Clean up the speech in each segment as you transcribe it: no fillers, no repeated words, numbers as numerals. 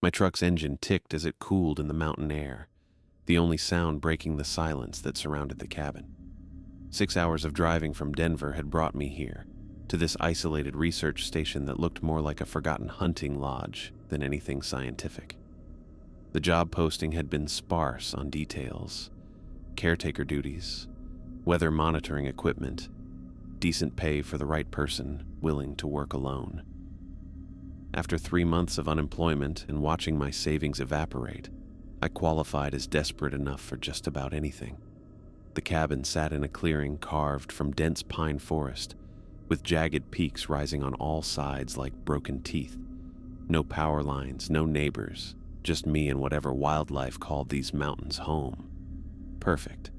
My truck's engine ticked as it cooled in the mountain air, the only sound breaking the silence that surrounded the cabin. 6 hours of driving from Denver had brought me here, to this isolated research station that looked more like a forgotten hunting lodge than anything scientific. The job posting had been sparse on details: caretaker duties, weather monitoring equipment, decent pay for the right person willing to work alone. After 3 months of unemployment and watching my savings evaporate, I qualified as desperate enough for just about anything. The cabin sat in a clearing carved from dense pine forest, with jagged peaks rising on all sides like broken teeth. No power lines, no neighbors, just me and whatever wildlife called these mountains home. Perfect.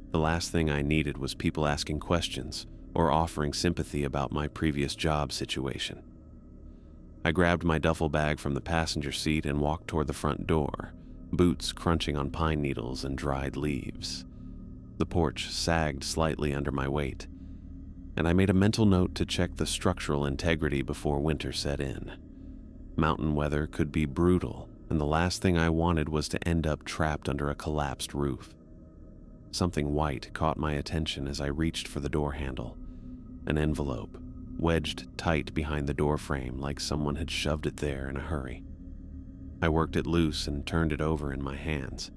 The last thing I needed was people asking questions or offering sympathy about my previous job situation. I grabbed my duffel bag from the passenger seat and walked toward the front door, boots crunching on pine needles and dried leaves. The porch sagged slightly under my weight, and I made a mental note to check the structural integrity before winter set in. Mountain weather could be brutal, and the last thing I wanted was to end up trapped under a collapsed roof. Something white caught my attention as I reached for the door handle. An envelope, wedged tight behind the door frame like someone had shoved it there in a hurry. I worked it loose and turned it over in my hands.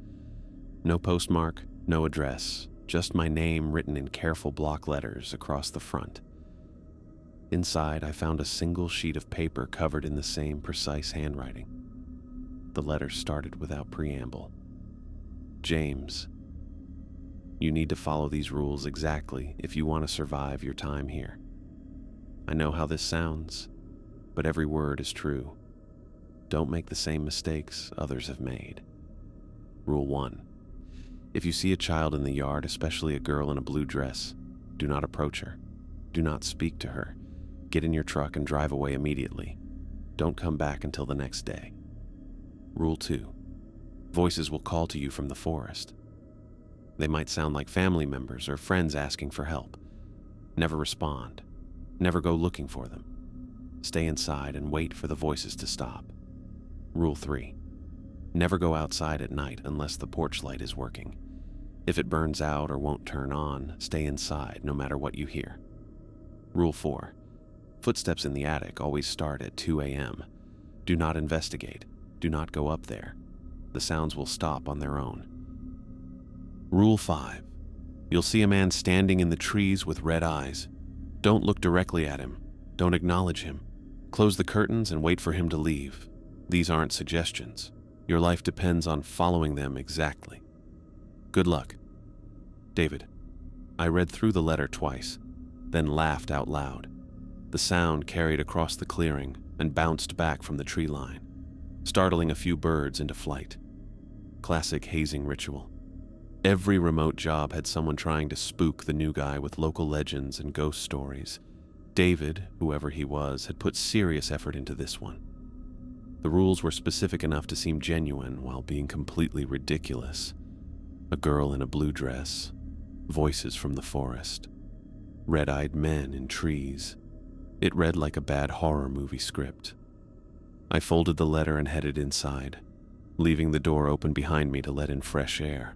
No postmark, no address, just my name written in careful block letters across the front. Inside, I found a single sheet of paper covered in the same precise handwriting. The letter started without preamble. James, you need to follow these rules exactly if you want to survive your time here. I know how this sounds, but every word is true. Don't make the same mistakes others have made. Rule 1. If you see a child in the yard, especially a girl in a blue dress, do not approach her. Do not speak to her. Get in your truck and drive away immediately. Don't come back until the next day. Rule 2. Voices will call to you from the forest. They might sound like family members or friends asking for help. Never respond. Never go looking for them. Stay inside and wait for the voices to stop. Rule 3. Never go outside at night unless the porch light is working. If it burns out or won't turn on, stay inside no matter what you hear. Rule 4. Footsteps in the attic always start at 2 a.m. Do not investigate. Do not go up there. The sounds will stop on their own. Rule 5. You'll see a man standing in the trees with red eyes. Don't look directly at him. Don't acknowledge him. Close the curtains and wait for him to leave. These aren't suggestions. Your life depends on following them exactly. Good luck. David. I read through the letter twice, then laughed out loud. The sound carried across the clearing and bounced back from the tree line, startling a few birds into flight. Classic hazing ritual. Every remote job had someone trying to spook the new guy with local legends and ghost stories. David, whoever he was, had put serious effort into this one. The rules were specific enough to seem genuine while being completely ridiculous. A girl in a blue dress, voices from the forest, red-eyed men in trees. It read like a bad horror movie script. I folded the letter and headed inside, leaving the door open behind me to let in fresh air.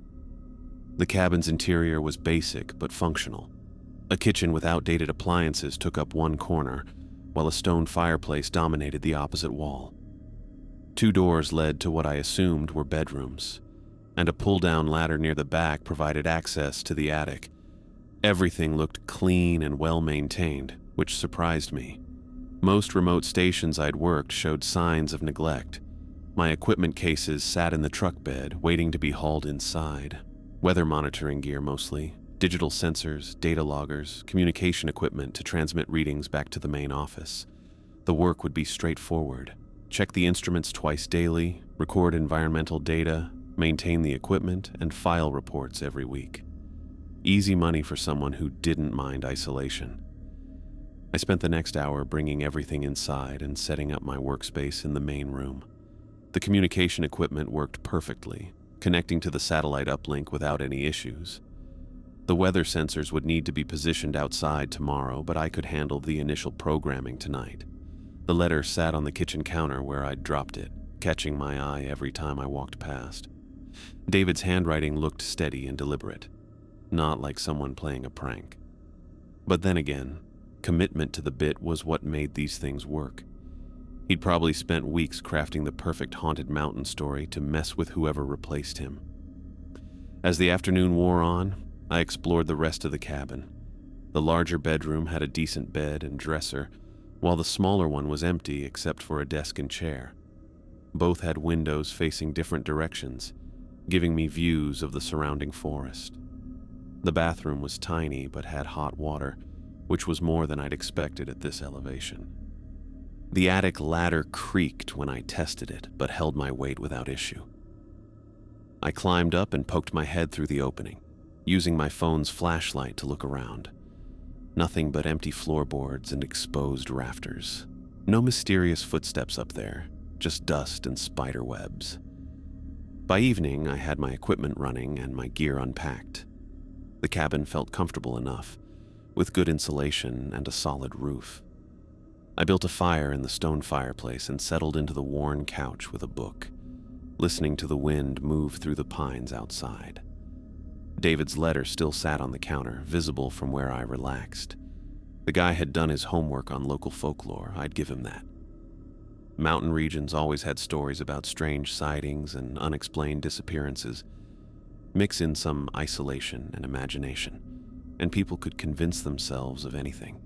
The cabin's interior was basic but functional. A kitchen with outdated appliances took up one corner, while a stone fireplace dominated the opposite wall. 2 doors led to what I assumed were bedrooms, and a pull-down ladder near the back provided access to the attic. Everything looked clean and well-maintained, which surprised me. Most remote stations I'd worked showed signs of neglect. My equipment cases sat in the truck bed, waiting to be hauled inside. Weather monitoring gear mostly, digital sensors, data loggers, communication equipment to transmit readings back to the main office. The work would be straightforward. Check the instruments twice daily, record environmental data, maintain the equipment, and file reports every week. Easy money for someone who didn't mind isolation. I spent the next hour bringing everything inside and setting up my workspace in the main room. The communication equipment worked perfectly, connecting to the satellite uplink without any issues. The weather sensors would need to be positioned outside tomorrow, but I could handle the initial programming tonight. The letter sat on the kitchen counter where I'd dropped it, catching my eye every time I walked past. David's handwriting looked steady and deliberate, not like someone playing a prank. But then again, commitment to the bit was what made these things work. He'd probably spent weeks crafting the perfect haunted mountain story to mess with whoever replaced him. As the afternoon wore on, I explored the rest of the cabin. The larger bedroom had a decent bed and dresser, while the smaller one was empty except for a desk and chair. Both had windows facing different directions, giving me views of the surrounding forest. The bathroom was tiny but had hot water, which was more than I'd expected at this elevation. The attic ladder creaked when I tested it, but held my weight without issue. I climbed up and poked my head through the opening, using my phone's flashlight to look around. Nothing but empty floorboards and exposed rafters. No mysterious footsteps up there, just dust and spider webs. By evening, I had my equipment running and my gear unpacked. The cabin felt comfortable enough, with good insulation and a solid roof. I built a fire in the stone fireplace and settled into the worn couch with a book, listening to the wind move through the pines outside. David's letter still sat on the counter, visible from where I relaxed. The guy had done his homework on local folklore, I'd give him that. Mountain regions always had stories about strange sightings and unexplained disappearances. Mix in some isolation and imagination, and people could convince themselves of anything.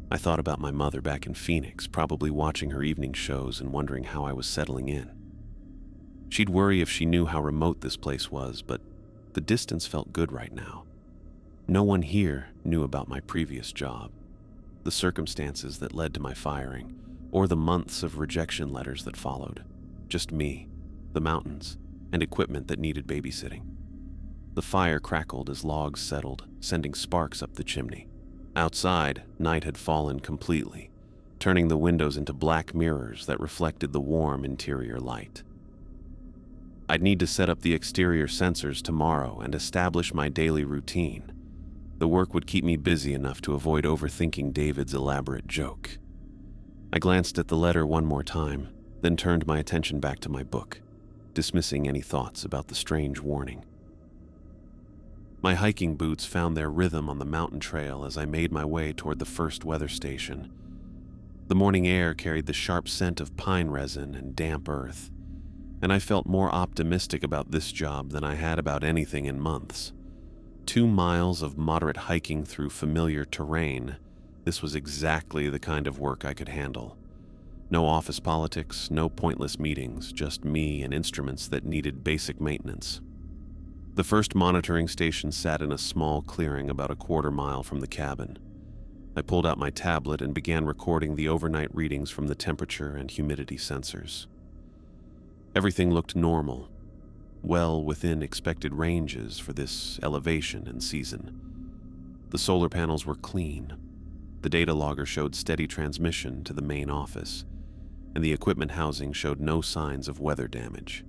I thought about my mother back in Phoenix, probably watching her evening shows and wondering how I was settling in. She'd worry if she knew how remote this place was, but the distance felt good right now. No one here knew about my previous job, the circumstances that led to my firing, or the months of rejection letters that followed. Just me, the mountains, and equipment that needed babysitting. The fire crackled as logs settled, sending sparks up the chimney. Outside, night had fallen completely, turning the windows into black mirrors that reflected the warm interior light. I'd need to set up the exterior sensors tomorrow and establish my daily routine. The work would keep me busy enough to avoid overthinking David's elaborate joke. I glanced at the letter one more time, then turned my attention back to my book, dismissing any thoughts about the strange warning. My hiking boots found their rhythm on the mountain trail as I made my way toward the first weather station. The morning air carried the sharp scent of pine resin and damp earth, and I felt more optimistic about this job than I had about anything in months. 2 miles of moderate hiking through familiar terrain, this was exactly the kind of work I could handle. No office politics, no pointless meetings, just me and instruments that needed basic maintenance. The first monitoring station sat in a small clearing about a 1/4 mile from the cabin. I pulled out my tablet and began recording the overnight readings from the temperature and humidity sensors. Everything looked normal, well within expected ranges for this elevation and season. The solar panels were clean. The data logger showed steady transmission to the main office, and the equipment housing showed no signs of weather damage.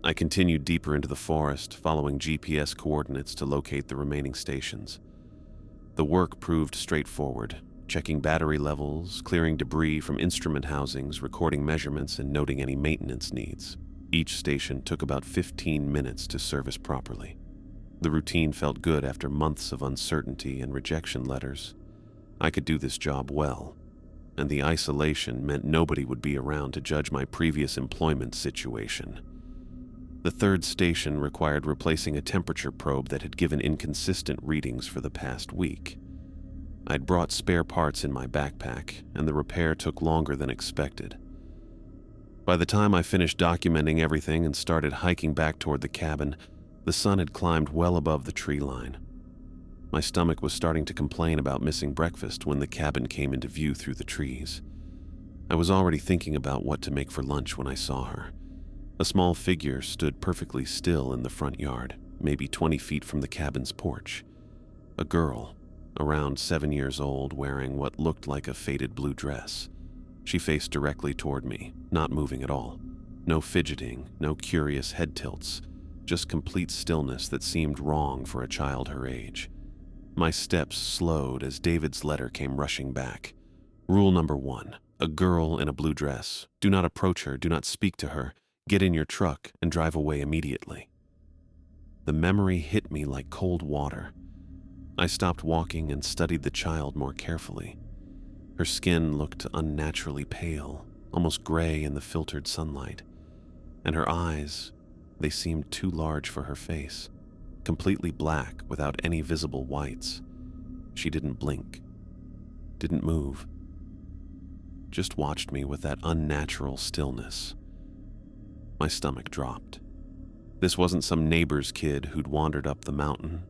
I continued deeper into the forest, following GPS coordinates to locate the remaining stations. The work proved straightforward, checking battery levels, clearing debris from instrument housings, recording measurements, and noting any maintenance needs. Each station took about 15 minutes to service properly. The routine felt good after months of uncertainty and rejection letters. I could do this job well, and the isolation meant nobody would be around to judge my previous employment situation. The third station required replacing a temperature probe that had given inconsistent readings for the past week. I'd brought spare parts in my backpack, and the repair took longer than expected. By the time I finished documenting everything and started hiking back toward the cabin, the sun had climbed well above the tree line. My stomach was starting to complain about missing breakfast when the cabin came into view through the trees. I was already thinking about what to make for lunch when I saw her. A small figure stood perfectly still in the front yard, maybe 20 feet from the cabin's porch. A girl, around 7 years old, wearing what looked like a faded blue dress. She faced directly toward me, not moving at all. No fidgeting, no curious head tilts, just complete stillness that seemed wrong for a child her age. My steps slowed as David's letter came rushing back. Rule number 1, A girl in a blue dress. Do not approach her. Do not speak to her. Get in your truck and drive away immediately. The memory hit me like cold water. I stopped walking and studied the child more carefully. Her skin looked unnaturally pale, almost gray in the filtered sunlight. And her eyes, they seemed too large for her face, completely black without any visible whites. She didn't blink, didn't move, just watched me with that unnatural stillness. My stomach dropped. This wasn't some neighbor's kid who'd wandered up the mountain.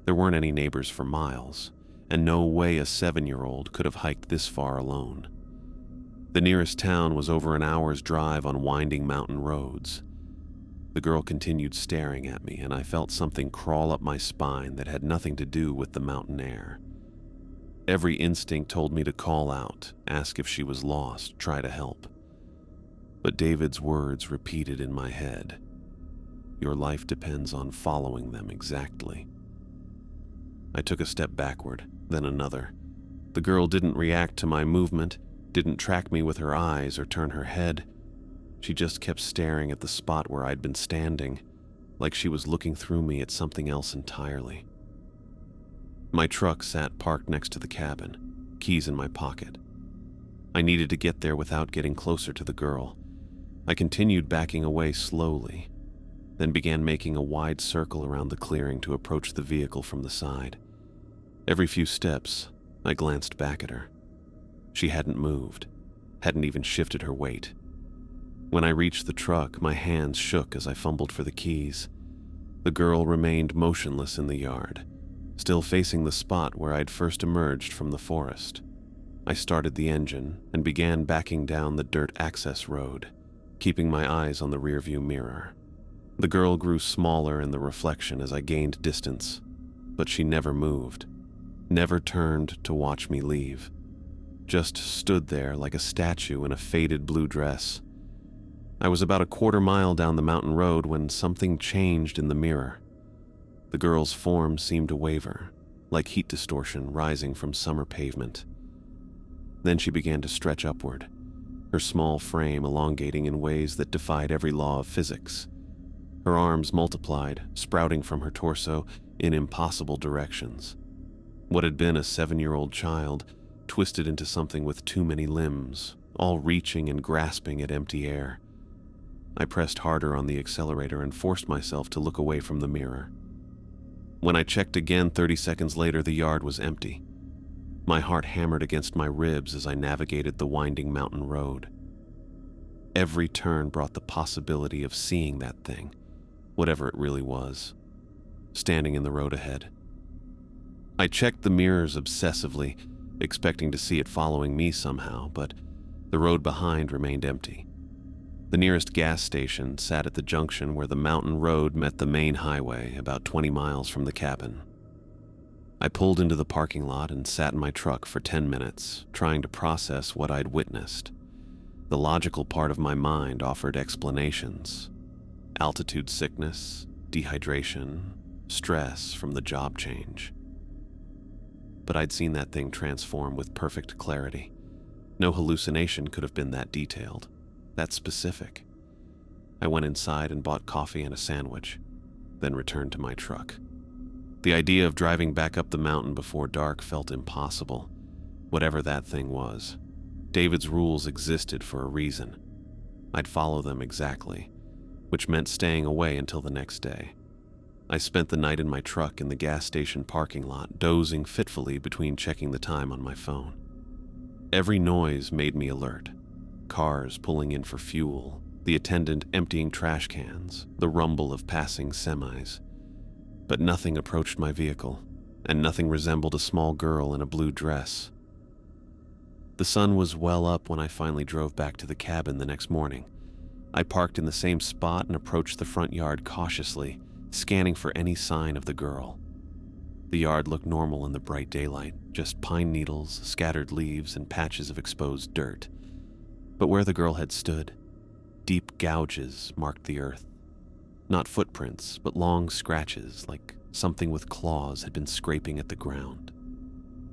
There weren't any neighbors for miles, and no way a 7-year-old could have hiked this far alone. The nearest town was over an hour's drive on winding mountain roads. The girl continued staring at me, and I felt something crawl up my spine that had nothing to do with the mountain air. Every instinct told me to call out, ask if she was lost, try to help. But David's words repeated in my head. Your life depends on following them exactly. I took a step backward, then another. The girl didn't react to my movement, didn't track me with her eyes or turn her head. She just kept staring at the spot where I'd been standing, like she was looking through me at something else entirely. My truck sat parked next to the cabin, keys in my pocket. I needed to get there without getting closer to the girl. I continued backing away slowly, then began making a wide circle around the clearing to approach the vehicle from the side. Every few steps, I glanced back at her. She hadn't moved, hadn't even shifted her weight. When I reached the truck, my hands shook as I fumbled for the keys. The girl remained motionless in the yard, still facing the spot where I'd first emerged from the forest. I started the engine and began backing down the dirt access road, keeping my eyes on the rearview mirror. The girl grew smaller in the reflection as I gained distance, but she never moved, never turned to watch me leave. Just stood there like a statue in a faded blue dress. I was about a quarter mile down the mountain road when something changed in the mirror. The girl's form seemed to waver, like heat distortion rising from summer pavement. Then she began to stretch upward, her small frame elongating in ways that defied every law of physics. Her arms multiplied, sprouting from her torso in impossible directions. What had been a 7-year-old child twisted into something with too many limbs, all reaching and grasping at empty air. I pressed harder on the accelerator and forced myself to look away from the mirror. When I checked again 30 seconds later, the yard was empty. My heart hammered against my ribs as I navigated the winding mountain road. Every turn brought the possibility of seeing that thing, whatever it really was, standing in the road ahead. I checked the mirrors obsessively, expecting to see it following me somehow, but the road behind remained empty. The nearest gas station sat at the junction where the mountain road met the main highway, about 20 miles from the cabin. I pulled into the parking lot and sat in my truck for 10 minutes, trying to process what I'd witnessed. The logical part of my mind offered explanations. Altitude sickness, dehydration, stress from the job change. But I'd seen that thing transform with perfect clarity. No hallucination could have been that detailed, that specific. I went inside and bought coffee and a sandwich, then returned to my truck. The idea of driving back up the mountain before dark felt impossible, whatever that thing was. David's rules existed for a reason. I'd follow them exactly, which meant staying away until the next day. I spent the night in my truck in the gas station parking lot, dozing fitfully between checking the time on my phone. Every noise made me alert. Cars pulling in for fuel, the attendant emptying trash cans, the rumble of passing semis. But nothing approached my vehicle, and nothing resembled a small girl in a blue dress. The sun was well up when I finally drove back to the cabin the next morning. I parked in the same spot and approached the front yard cautiously, scanning for any sign of the girl. The yard looked normal in the bright daylight, just pine needles, scattered leaves, and patches of exposed dirt. But where the girl had stood, deep gouges marked the earth. Not footprints, but long scratches, like something with claws had been scraping at the ground.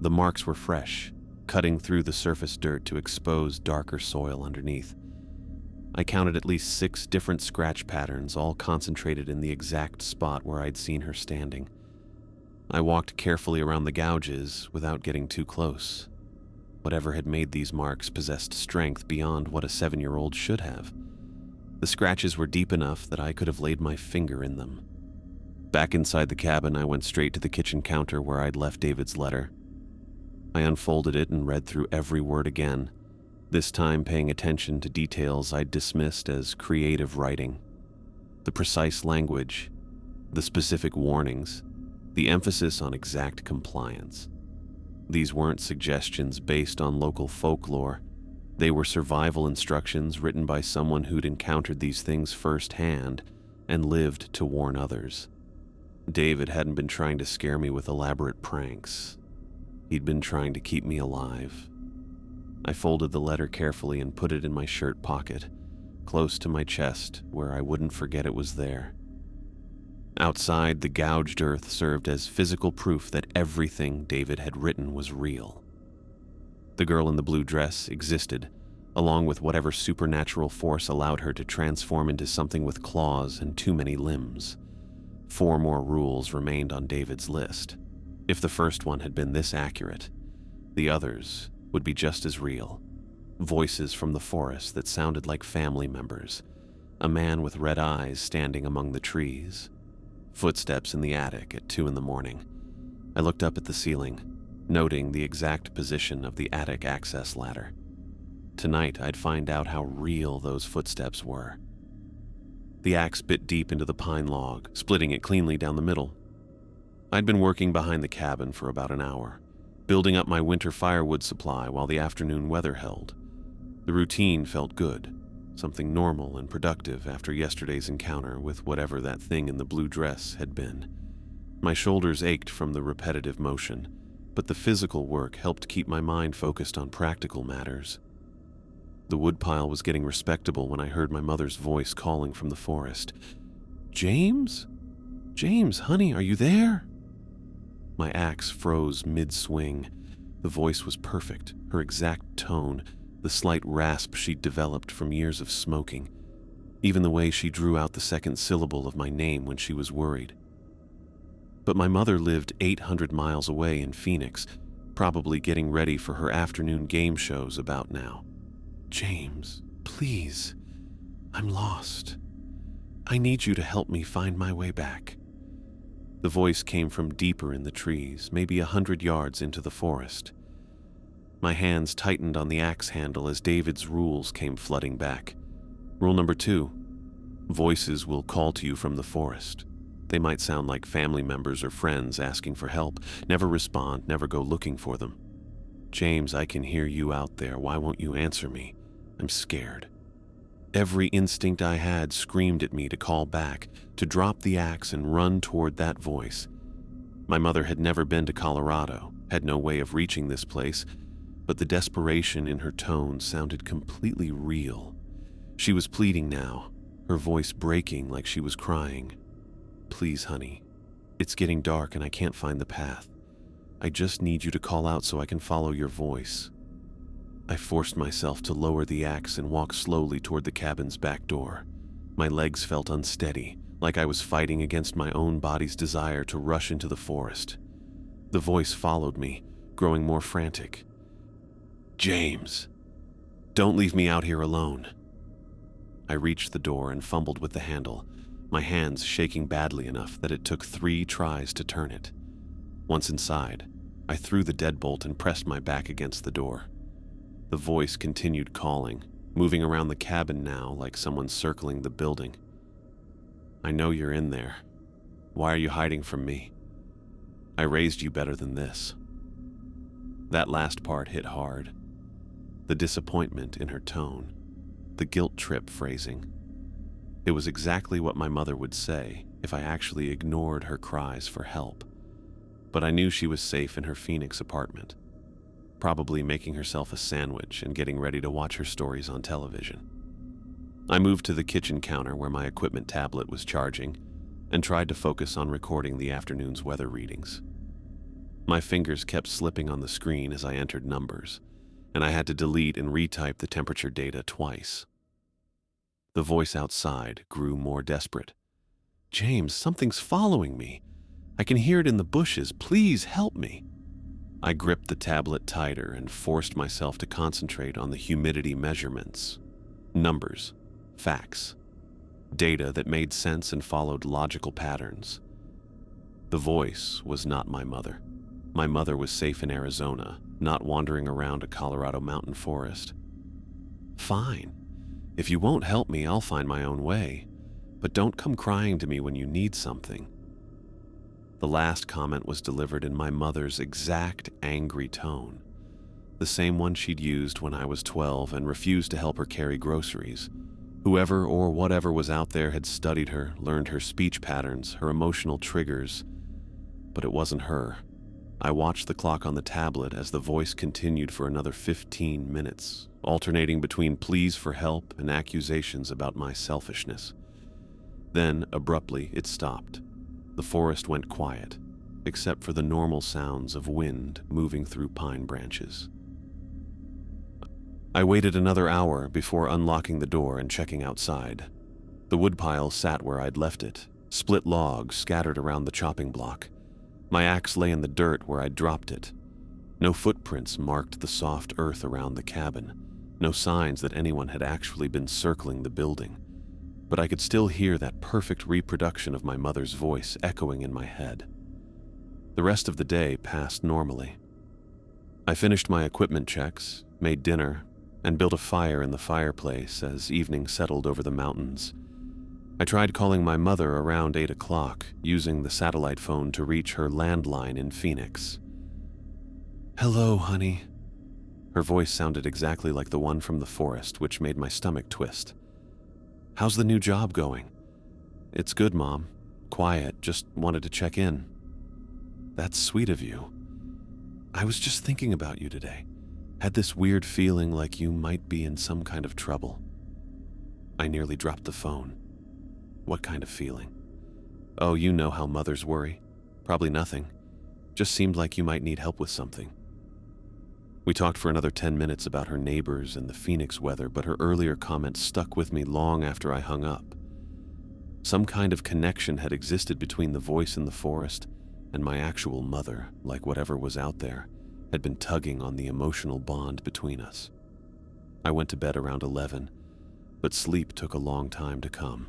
The marks were fresh, cutting through the surface dirt to expose darker soil underneath. I counted at least 6 different scratch patterns, all concentrated in the exact spot where I'd seen her standing. I walked carefully around the gouges without getting too close. Whatever had made these marks possessed strength beyond what a 7-year-old should have. The scratches were deep enough that I could have laid my finger in them. Back inside the cabin, I went straight to the kitchen counter where I'd left David's letter. I unfolded it and read through every word again, this time paying attention to details I'd dismissed as creative writing. The precise language, the specific warnings, the emphasis on exact compliance. These weren't suggestions based on local folklore. They were survival instructions written by someone who'd encountered these things firsthand and lived to warn others. David hadn't been trying to scare me with elaborate pranks. He'd been trying to keep me alive. I folded the letter carefully and put it in my shirt pocket, close to my chest where I wouldn't forget it was there. Outside, the gouged earth served as physical proof that everything David had written was real. The girl in the blue dress existed, along with whatever supernatural force allowed her to transform into something with claws and too many limbs. 4 more rules remained on David's list. If the first one had been this accurate, the others would be just as real. Voices from the forest that sounded like family members. A man with red eyes standing among the trees. Footsteps in the attic at 2 a.m. I looked up at the ceiling, noting the exact position of the attic access ladder. Tonight, I'd find out how real those footsteps were. The axe bit deep into the pine log, splitting it cleanly down the middle. I'd been working behind the cabin for about an hour, building up my winter firewood supply while the afternoon weather held. The routine felt good, something normal and productive after yesterday's encounter with whatever that thing in the blue dress had been. My shoulders ached from the repetitive motion, but the physical work helped keep my mind focused on practical matters. The woodpile was getting respectable when I heard my mother's voice calling from the forest. "James? James, honey, are you there?" My axe froze mid-swing. The voice was perfect, her exact tone, the slight rasp she'd developed from years of smoking, even the way she drew out the second syllable of my name when she was worried. But my mother lived 800 miles away in Phoenix, probably getting ready for her afternoon game shows about now. "James, please, I'm lost. I need you to help me find my way back." The voice came from deeper in the trees, maybe 100 yards into the forest. My hands tightened on the axe handle as David's rules came flooding back. Rule number 2, voices will call to you from the forest. They might sound like family members or friends asking for help. Never respond, never go looking for them. "James, I can hear you out there. Why won't you answer me? I'm scared." Every instinct I had screamed at me to call back, to drop the axe and run toward that voice. My mother had never been to Colorado, had no way of reaching this place, but the desperation in her tone sounded completely real. She was pleading now, her voice breaking like she was crying. "Please, honey, it's getting dark and I can't find the path. I just need you to call out so I can follow your voice." I forced myself to lower the axe and walk slowly toward the cabin's back door. My legs felt unsteady, like I was fighting against my own body's desire to rush into the forest. The voice followed me, growing more frantic. "James, don't leave me out here alone." I reached the door and fumbled with the handle, my hands shaking badly enough that it took 3 tries to turn it. Once inside, I threw the deadbolt and pressed my back against the door. The voice continued calling, moving around the cabin now like someone circling the building. "I know you're in there. Why are you hiding from me? I raised you better than this." That last part hit hard. The disappointment in her tone, the guilt trip phrasing. It was exactly what my mother would say if I actually ignored her cries for help. But I knew she was safe in her Phoenix apartment, probably making herself a sandwich and getting ready to watch her stories on television. I moved to the kitchen counter where my equipment tablet was charging and tried to focus on recording the afternoon's weather readings. My fingers kept slipping on the screen as I entered numbers, and I had to delete and retype the temperature data twice. The voice outside grew more desperate. "James, something's following me. I can hear it in the bushes. Please help me." I gripped the tablet tighter and forced myself to concentrate on the humidity measurements. Numbers, facts, data that made sense and followed logical patterns. The voice was not my mother. My mother was safe in Arizona, not wandering around a Colorado mountain forest. "Fine. If you won't help me, I'll find my own way. But don't come crying to me when you need something." The last comment was delivered in my mother's exact angry tone, the same one she'd used when I was 12 and refused to help her carry groceries. Whoever or whatever was out there had studied her, learned her speech patterns, her emotional triggers, but it wasn't her. I watched the clock on the tablet as the voice continued for another 15 minutes, alternating between pleas for help and accusations about my selfishness. Then, abruptly, it stopped. The forest went quiet, except for the normal sounds of wind moving through pine branches. I waited another hour before unlocking the door and checking outside. The woodpile sat where I'd left it, split logs scattered around the chopping block. My axe lay in the dirt where I'd dropped it. No footprints marked the soft earth around the cabin, no signs that anyone had actually been circling the building. But I could still hear that perfect reproduction of my mother's voice echoing in my head. The rest of the day passed normally. I finished my equipment checks, made dinner, and built a fire in the fireplace as evening settled over the mountains. I tried calling my mother around 8 o'clock, using the satellite phone to reach her landline in Phoenix. "Hello, honey." Her voice sounded exactly like the one from the forest, which made my stomach twist. "How's the new job going?" "It's good, Mom. Quiet, just wanted to check in." "That's sweet of you. I was just thinking about you today. Had this weird feeling like you might be in some kind of trouble." I nearly dropped the phone. "What kind of feeling?" "Oh, you know how mothers worry. Probably nothing. Just seemed like you might need help with something." We talked for another 10 minutes about her neighbors and the Phoenix weather, but her earlier comments stuck with me long after I hung up. Some kind of connection had existed between the voice in the forest and my actual mother, like whatever was out there had been tugging on the emotional bond between us. I went to bed around 11, but sleep took a long time to come.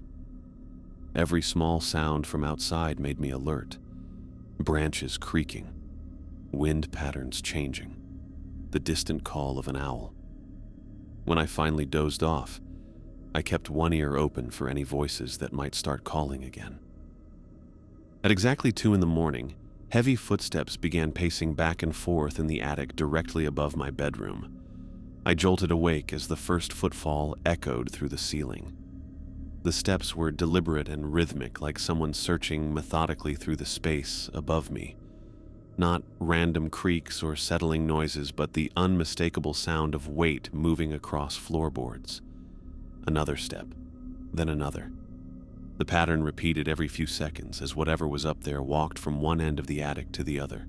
Every small sound from outside made me alert. Branches creaking, wind patterns changing, the distant call of an owl. When I finally dozed off, I kept one ear open for any voices that might start calling again. At exactly 2 in the morning, heavy footsteps began pacing back and forth in the attic directly above my bedroom. I jolted awake as the first footfall echoed through the ceiling. The steps were deliberate and rhythmic, like someone searching methodically through the space above me. Not random creaks or settling noises, but the unmistakable sound of weight moving across floorboards. Another step, then another. The pattern repeated every few seconds as whatever was up there walked from one end of the attic to the other.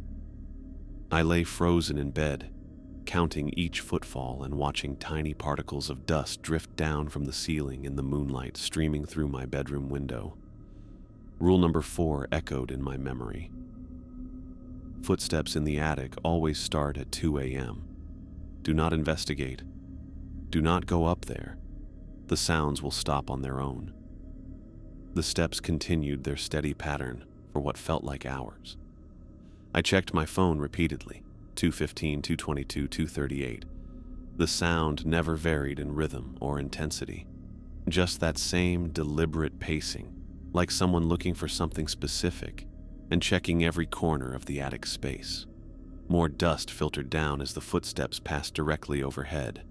I lay frozen in bed, counting each footfall and watching tiny particles of dust drift down from the ceiling in the moonlight streaming through my bedroom window. Rule number 4 echoed in my memory. Footsteps in the attic always start at 2 a.m. Do not investigate. Do not go up there. The sounds will stop on their own. The steps continued their steady pattern for what felt like hours. I checked my phone repeatedly, 2:15, 2:22, 2:38. The sound never varied in rhythm or intensity. Just that same deliberate pacing, like someone looking for something specific and checking every corner of the attic space. More dust filtered down as the footsteps passed directly overhead.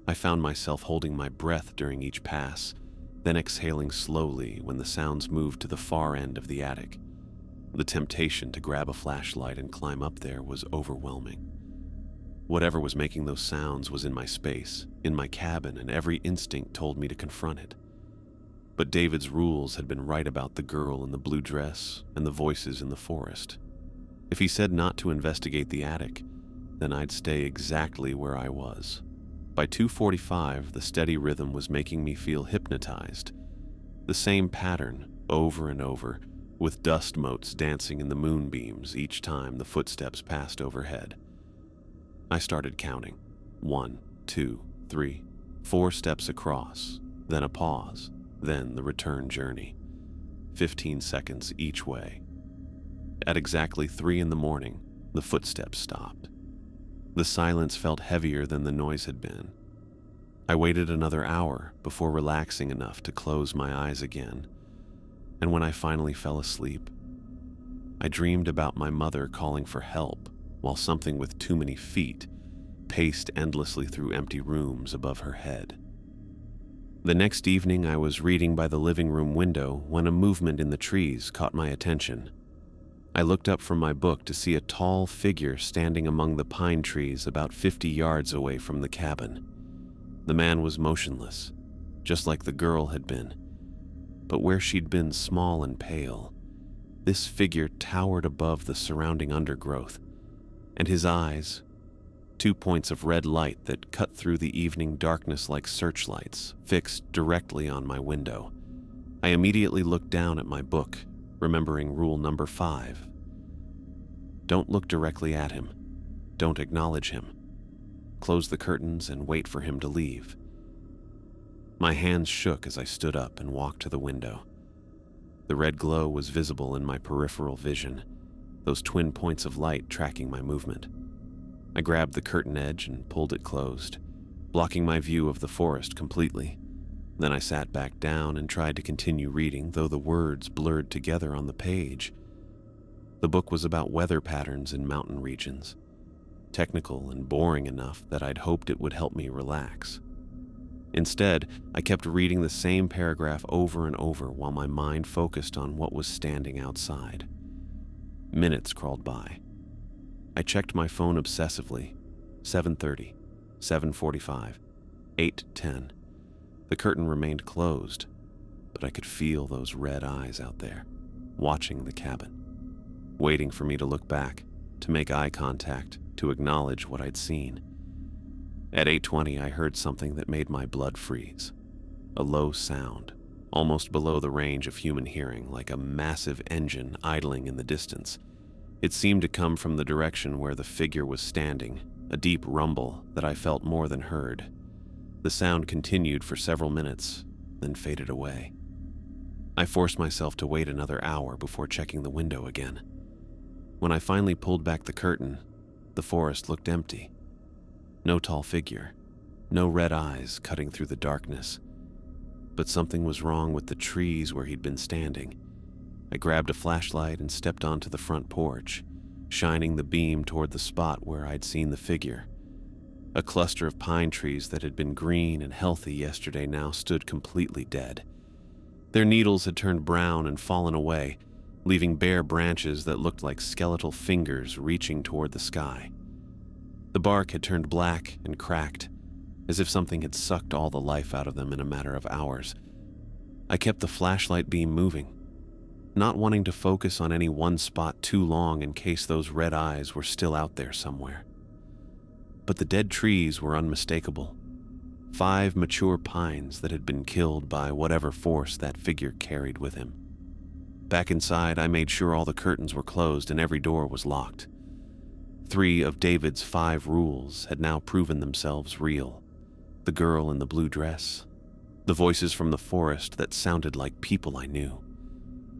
I found myself holding my breath during each pass, then exhaling slowly when the sounds moved to the far end of the attic. The temptation to grab a flashlight and climb up there was overwhelming. Whatever was making those sounds was in my space, in my cabin, and every instinct told me to confront it. But David's rules had been right about the girl in the blue dress and the voices in the forest. If he said not to investigate the attic, then I'd stay exactly where I was. By 2:45, the steady rhythm was making me feel hypnotized. The same pattern, over and over, with dust motes dancing in the moonbeams each time the footsteps passed overhead. I started counting. 1, 2, 3, 4 steps across, then a pause, then the return journey. 15 seconds each way. At exactly 3 in the morning, the footsteps stopped. The silence felt heavier than the noise had been. I waited another hour before relaxing enough to close my eyes again, and when I finally fell asleep, I dreamed about my mother calling for help while something with too many feet paced endlessly through empty rooms above her head. The next evening, I was reading by the living room window when a movement in the trees caught my attention. I looked up from my book to see a tall figure standing among the pine trees about 50 yards away from the cabin. The man was motionless, just like the girl had been, but where she'd been small and pale, this figure towered above the surrounding undergrowth, and his eyes, 2 points of red light that cut through the evening darkness like searchlights, fixed directly on my window. I immediately looked down at my book, remembering rule number 5. Don't look directly at him. Don't acknowledge him. Close the curtains and wait for him to leave. My hands shook as I stood up and walked to the window. The red glow was visible in my peripheral vision, those twin points of light tracking my movement. I grabbed the curtain edge and pulled it closed, blocking my view of the forest completely. Then I sat back down and tried to continue reading, though the words blurred together on the page. The book was about weather patterns in mountain regions, technical and boring enough that I'd hoped it would help me relax. Instead, I kept reading the same paragraph over and over while my mind focused on what was standing outside. Minutes crawled by. I checked my phone obsessively. 7:30, 7:45, 8:10. The curtain remained closed, but I could feel those red eyes out there, watching the cabin, waiting for me to look back, to make eye contact, to acknowledge what I'd seen. At 8:20, I heard something that made my blood freeze. A low sound, almost below the range of human hearing, like a massive engine idling in the distance. It seemed to come from the direction where the figure was standing, a deep rumble that I felt more than heard. The sound continued for several minutes, then faded away. I forced myself to wait another hour before checking the window again. When I finally pulled back the curtain, the forest looked empty. No tall figure, no red eyes cutting through the darkness. But something was wrong with the trees where he'd been standing. I grabbed a flashlight and stepped onto the front porch, shining the beam toward the spot where I'd seen the figure. A cluster of pine trees that had been green and healthy yesterday now stood completely dead. Their needles had turned brown and fallen away, leaving bare branches that looked like skeletal fingers reaching toward the sky. The bark had turned black and cracked, as if something had sucked all the life out of them in a matter of hours. I kept the flashlight beam moving, not wanting to focus on any one spot too long in case those red eyes were still out there somewhere. But the dead trees were unmistakable. 5 mature pines that had been killed by whatever force that figure carried with him. Back inside, I made sure all the curtains were closed and every door was locked. 3 of David's 5 rules had now proven themselves real. The girl in the blue dress, the voices from the forest that sounded like people I knew,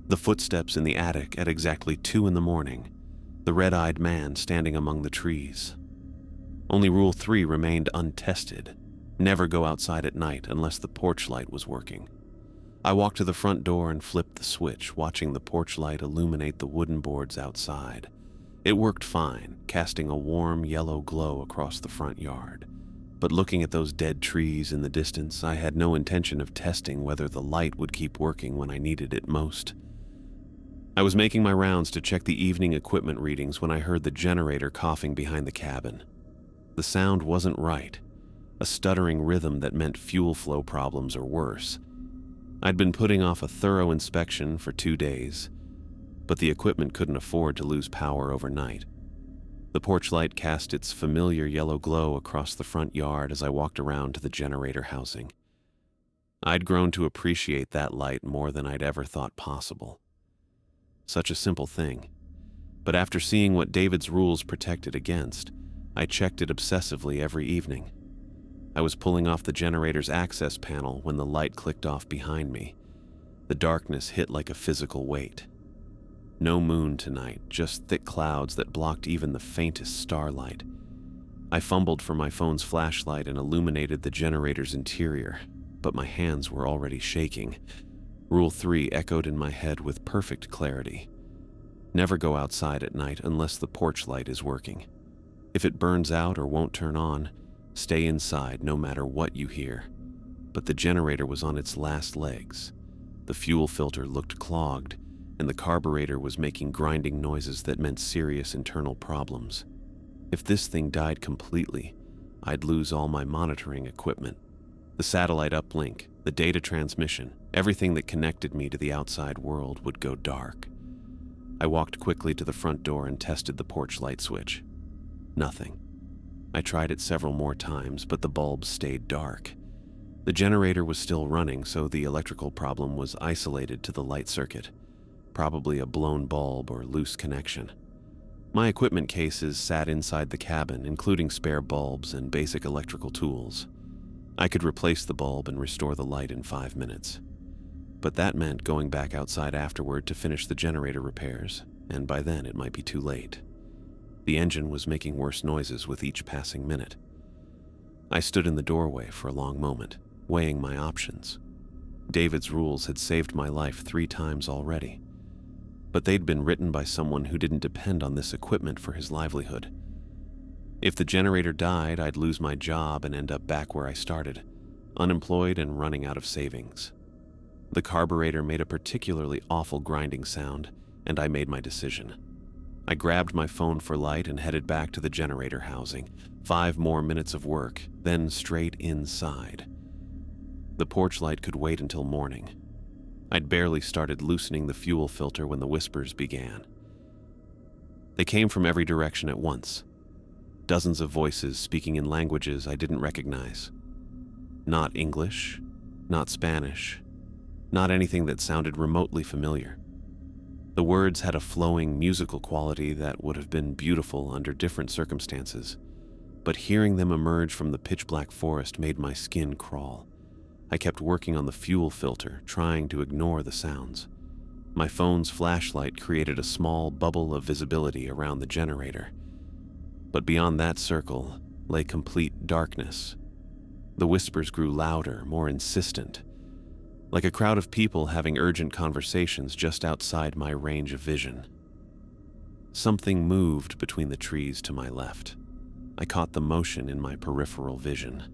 the footsteps in the attic at exactly 2 in the morning, the red-eyed man standing among the trees. Only Rule 3 remained untested: never go outside at night unless the porch light was working. I walked to the front door and flipped the switch, watching the porch light illuminate the wooden boards outside. It worked fine, casting a warm yellow glow across the front yard. But looking at those dead trees in the distance, I had no intention of testing whether the light would keep working when I needed it most. I was making my rounds to check the evening equipment readings when I heard the generator coughing behind the cabin. The sound wasn't right, a stuttering rhythm that meant fuel flow problems or worse. I'd been putting off a thorough inspection for 2 days, but the equipment couldn't afford to lose power overnight. The porch light cast its familiar yellow glow across the front yard as I walked around to the generator housing. I'd grown to appreciate that light more than I'd ever thought possible. Such a simple thing. But after seeing what David's rules protected against, I checked it obsessively every evening. I was pulling off the generator's access panel when the light clicked off behind me. The darkness hit like a physical weight. No moon tonight, just thick clouds that blocked even the faintest starlight. I fumbled for my phone's flashlight and illuminated the generator's interior, but my hands were already shaking. Rule 3 echoed in my head with perfect clarity. Never go outside at night unless the porch light is working. If it burns out or won't turn on, stay inside no matter what you hear. But the generator was on its last legs. The fuel filter looked clogged, and the carburetor was making grinding noises that meant serious internal problems. If this thing died completely, I'd lose all my monitoring equipment. The satellite uplink, the data transmission, everything that connected me to the outside world would go dark. I walked quickly to the front door and tested the porch light switch. Nothing. I tried it several more times, but the bulbs stayed dark. The generator was still running, so the electrical problem was isolated to the light circuit. Probably a blown bulb or loose connection. My equipment cases sat inside the cabin, including spare bulbs and basic electrical tools. I could replace the bulb and restore the light in 5 minutes. But that meant going back outside afterward to finish the generator repairs, and by then it might be too late. The engine was making worse noises with each passing minute. I stood in the doorway for a long moment, weighing my options. David's rules had saved my life 3 times already, but they'd been written by someone who didn't depend on this equipment for his livelihood. If the generator died, I'd lose my job and end up back where I started, unemployed and running out of savings. The carburetor made a particularly awful grinding sound, and I made my decision. I grabbed my phone for light and headed back to the generator housing. 5 more minutes of work, then straight inside. The porch light could wait until morning. I'd barely started loosening the fuel filter when the whispers began. They came from every direction at once. Dozens of voices speaking in languages I didn't recognize. Not English, not Spanish, not anything that sounded remotely familiar. The words had a flowing musical quality that would have been beautiful under different circumstances, but hearing them emerge from the pitch-black forest made my skin crawl. I kept working on the fuel filter, trying to ignore the sounds. My phone's flashlight created a small bubble of visibility around the generator. But beyond that circle lay complete darkness. The whispers grew louder, more insistent, like a crowd of people having urgent conversations just outside my range of vision. Something moved between the trees to my left. I caught the motion in my peripheral vision.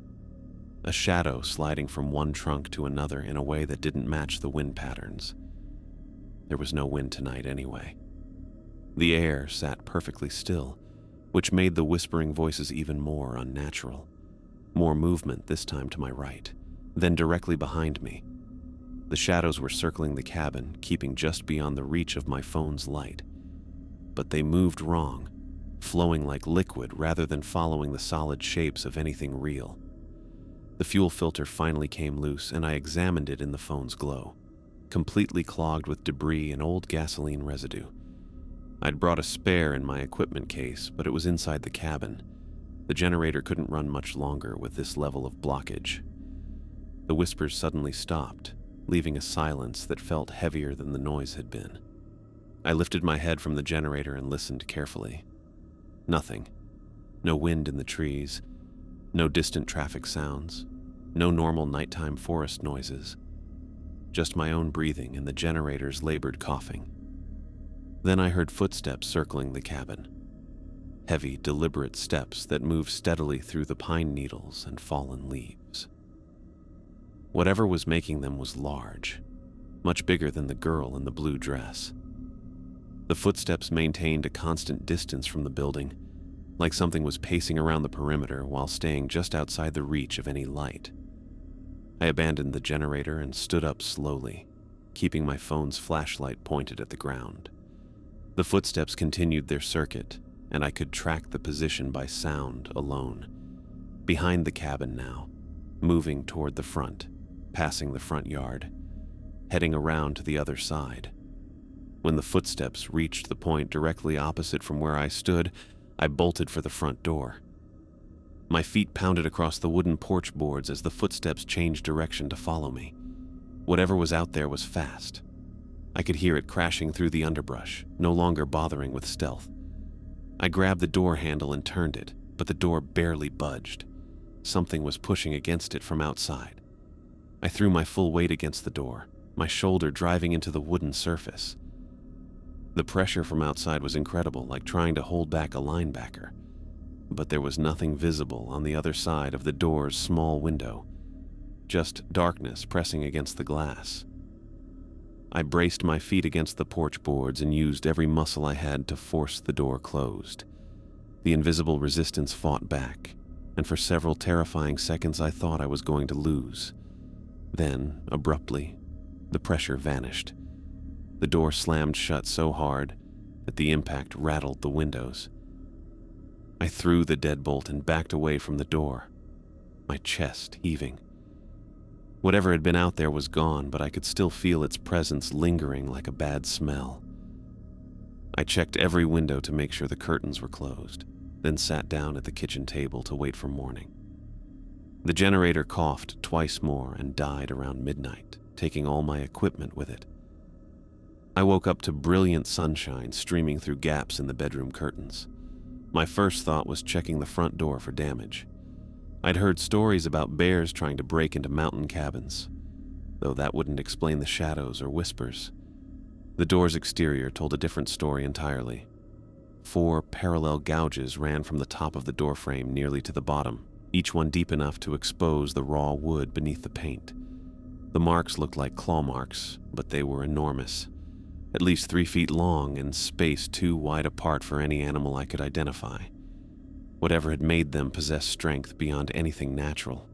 A shadow sliding from one trunk to another in a way that didn't match the wind patterns. There was no wind tonight anyway. The air sat perfectly still, which made the whispering voices even more unnatural. More movement this time to my right, then directly behind me. The shadows were circling the cabin, keeping just beyond the reach of my phone's light. But they moved wrong, flowing like liquid rather than following the solid shapes of anything real. The fuel filter finally came loose, and I examined it in the phone's glow, completely clogged with debris and old gasoline residue. I'd brought a spare in my equipment case, but it was inside the cabin. The generator couldn't run much longer with this level of blockage. The whispers suddenly stopped, leaving a silence that felt heavier than the noise had been. I lifted my head from the generator and listened carefully. Nothing. No wind in the trees, no distant traffic sounds, no normal nighttime forest noises. Just my own breathing and the generator's labored coughing. Then I heard footsteps circling the cabin. Heavy, deliberate steps that moved steadily through the pine needles and fallen leaves. Whatever was making them was large, much bigger than the girl in the blue dress. The footsteps maintained a constant distance from the building, like something was pacing around the perimeter while staying just outside the reach of any light. I abandoned the generator and stood up slowly, keeping my phone's flashlight pointed at the ground. The footsteps continued their circuit, and I could track the position by sound alone. Behind the cabin now, moving toward the front, passing the front yard, heading around to the other side. When the footsteps reached the point directly opposite from where I stood, I bolted for the front door. My feet pounded across the wooden porch boards as the footsteps changed direction to follow me. Whatever was out there was fast. I could hear it crashing through the underbrush, no longer bothering with stealth. I grabbed the door handle and turned it, but the door barely budged. Something was pushing against it from outside. I threw my full weight against the door, my shoulder driving into the wooden surface. The pressure from outside was incredible, like trying to hold back a linebacker. But there was nothing visible on the other side of the door's small window, just darkness pressing against the glass. I braced my feet against the porch boards and used every muscle I had to force the door closed. The invisible resistance fought back, and for several terrifying seconds I thought I was going to lose. Then, abruptly, the pressure vanished. The door slammed shut so hard that the impact rattled the windows. I threw the deadbolt and backed away from the door, my chest heaving. Whatever had been out there was gone, but I could still feel its presence lingering like a bad smell. I checked every window to make sure the curtains were closed, then sat down at the kitchen table to wait for morning. The generator coughed twice more and died around midnight, taking all my equipment with it. I woke up to brilliant sunshine streaming through gaps in the bedroom curtains. My first thought was checking the front door for damage. I'd heard stories about bears trying to break into mountain cabins, though that wouldn't explain the shadows or whispers. The door's exterior told a different story entirely. 4 parallel gouges ran from the top of the doorframe nearly to the bottom, each one deep enough to expose the raw wood beneath the paint. The marks looked like claw marks, but they were enormous, at least 3 feet long and spaced too wide apart for any animal I could identify. Whatever had made them possessed strength beyond anything natural.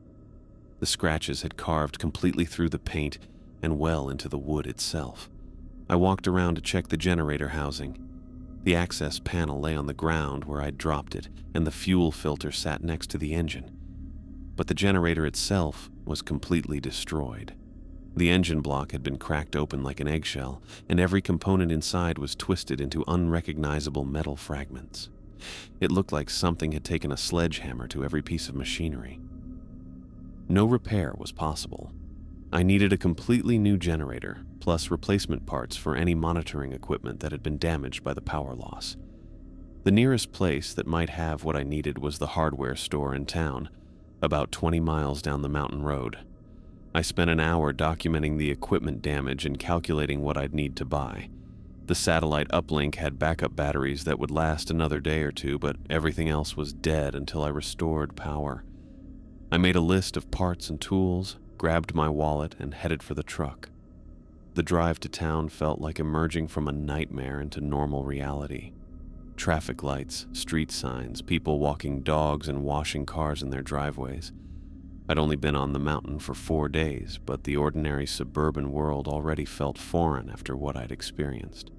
The scratches had carved completely through the paint and well into the wood itself. I walked around to check the generator housing. The access panel lay on the ground where I'd dropped it, and the fuel filter sat next to the engine. But the generator itself was completely destroyed. The engine block had been cracked open like an eggshell, and every component inside was twisted into unrecognizable metal fragments. It looked like something had taken a sledgehammer to every piece of machinery. No repair was possible. I needed a completely new generator, plus replacement parts for any monitoring equipment that had been damaged by the power loss. The nearest place that might have what I needed was the hardware store in town, about 20 miles down the mountain road. I spent an hour documenting the equipment damage and calculating what I'd need to buy. The satellite uplink had backup batteries that would last another day or two, but everything else was dead until I restored power. I made a list of parts and tools, grabbed my wallet, and headed for the truck. The drive to town felt like emerging from a nightmare into normal reality. Traffic lights, street signs, people walking dogs and washing cars in their driveways. I'd only been on the mountain for 4 days, but the ordinary suburban world already felt foreign after what I'd experienced.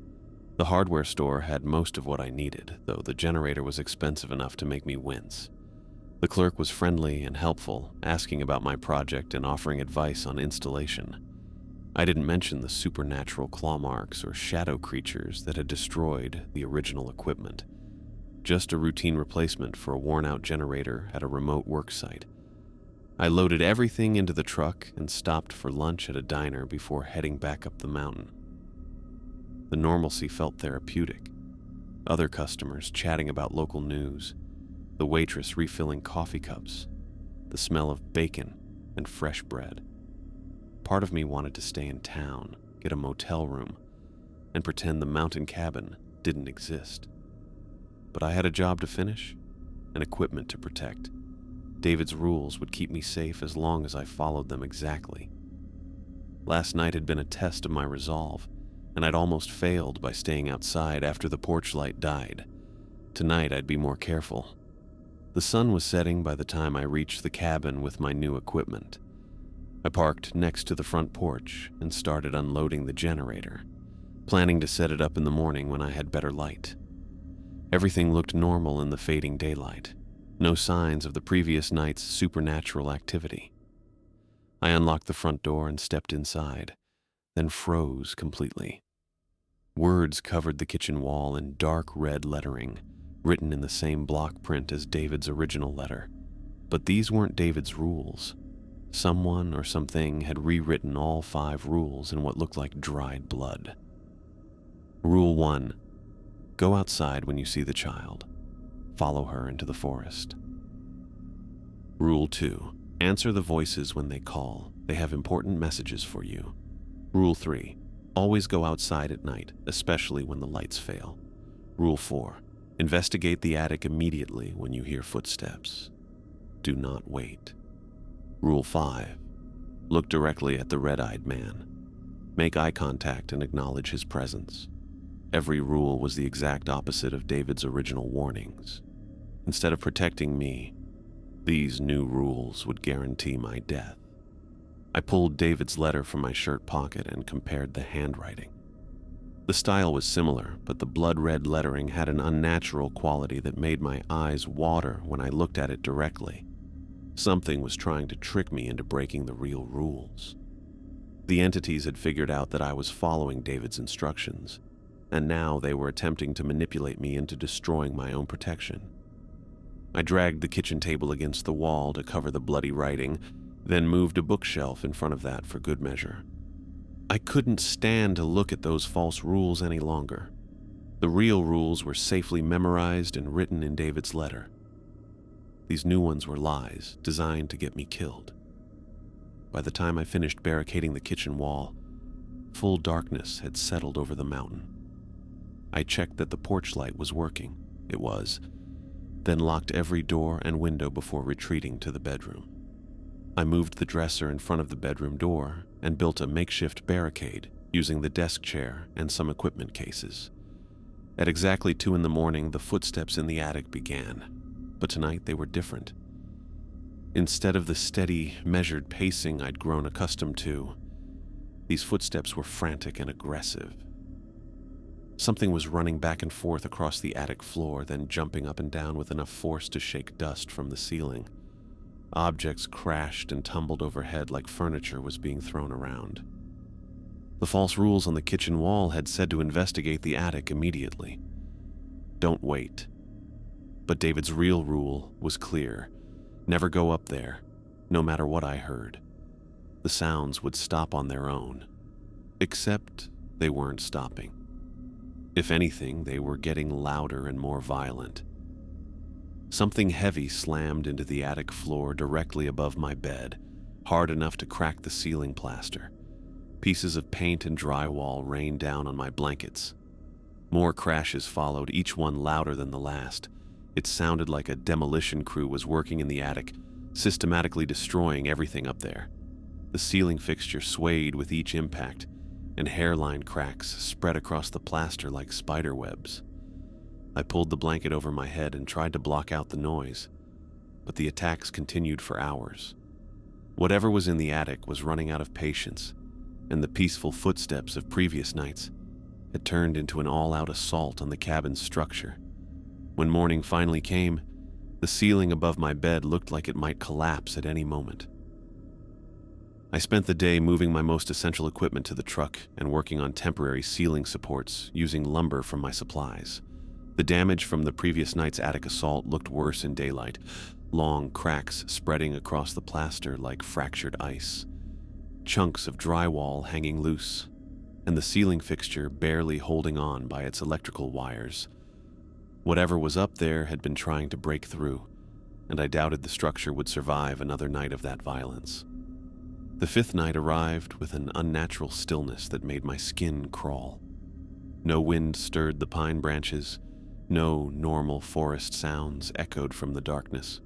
The hardware store had most of what I needed, though the generator was expensive enough to make me wince. The clerk was friendly and helpful, asking about my project and offering advice on installation. I didn't mention the supernatural claw marks or shadow creatures that had destroyed the original equipment. Just a routine replacement for a worn-out generator at a remote work site. I loaded everything into the truck and stopped for lunch at a diner before heading back up the mountain. The normalcy felt therapeutic. Other customers chatting about local news, the waitress refilling coffee cups, the smell of bacon and fresh bread. Part of me wanted to stay in town, get a motel room, and pretend the mountain cabin didn't exist. But I had a job to finish and equipment to protect. David's rules would keep me safe as long as I followed them exactly. Last night had been a test of my resolve, and I'd almost failed by staying outside after the porch light died. Tonight I'd be more careful. The sun was setting by the time I reached the cabin with my new equipment. I parked next to the front porch and started unloading the generator. planning to set it up in the morning when I had better light. Everything looked normal in the fading daylight. No signs of the previous night's supernatural activity. I unlocked the front door and stepped inside, then froze completely. Words covered the kitchen wall in dark red lettering, written in the same block print as David's original letter. But these weren't David's rules. Someone or something had rewritten all 5 rules in what looked like dried blood. Rule 1. Go outside when you see the child. Follow her into the forest. Rule 2. Answer the voices when they call. They have important messages for you. Rule 3. Always go outside at night, especially when the lights fail. Rule 4. Investigate the attic immediately when you hear footsteps. Do not wait. Rule 5. Look directly at the red-eyed man. Make eye contact and acknowledge his presence. Every rule was the exact opposite of David's original warnings. Instead of protecting me, these new rules would guarantee my death. I pulled David's letter from my shirt pocket and compared the handwriting. The style was similar, but the blood-red lettering had an unnatural quality that made my eyes water when I looked at it directly. Something was trying to trick me into breaking the real rules. The entities had figured out that I was following David's instructions, and now they were attempting to manipulate me into destroying my own protection. I dragged the kitchen table against the wall to cover the bloody writing, then moved a bookshelf in front of that for good measure. I couldn't stand to look at those false rules any longer. The real rules were safely memorized and written in David's letter. These new ones were lies, designed to get me killed. By the time I finished barricading the kitchen wall, full darkness had settled over the mountain. I checked that the porch light was working. It was, then locked every door and window before retreating to the bedroom. I moved the dresser in front of the bedroom door and built a makeshift barricade using the desk chair and some equipment cases. At exactly 2 a.m, the footsteps in the attic began, but tonight they were different. Instead of the steady, measured pacing I'd grown accustomed to, these footsteps were frantic and aggressive. Something was running back and forth across the attic floor, then jumping up and down with enough force to shake dust from the ceiling. Objects crashed and tumbled overhead like furniture was being thrown around. The false rules on the kitchen wall had said to investigate the attic immediately. Don't wait. But David's real rule was clear. Never go up there, no matter what I heard. The sounds would stop on their own. Except they weren't stopping. If anything, they were getting louder and more violent. Something heavy slammed into the attic floor directly above my bed, hard enough to crack the ceiling plaster. Pieces of paint and drywall rained down on my blankets. More crashes followed, each one louder than the last. It sounded like a demolition crew was working in the attic, systematically destroying everything up there. The ceiling fixture swayed with each impact, and hairline cracks spread across the plaster like spider webs. I pulled the blanket over my head and tried to block out the noise, but the attacks continued for hours. Whatever was in the attic was running out of patience, and the peaceful footsteps of previous nights had turned into an all-out assault on the cabin's structure. When morning finally came, the ceiling above my bed looked like it might collapse at any moment. I spent the day moving my most essential equipment to the truck and working on temporary ceiling supports using lumber from my supplies. The damage from the previous night's attic assault looked worse in daylight, long cracks spreading across the plaster like fractured ice, chunks of drywall hanging loose, and the ceiling fixture barely holding on by its electrical wires. Whatever was up there had been trying to break through, and I doubted the structure would survive another night of that violence. The 5th night arrived with an unnatural stillness that made my skin crawl. No wind stirred the pine branches, no normal forest sounds echoed from the darkness.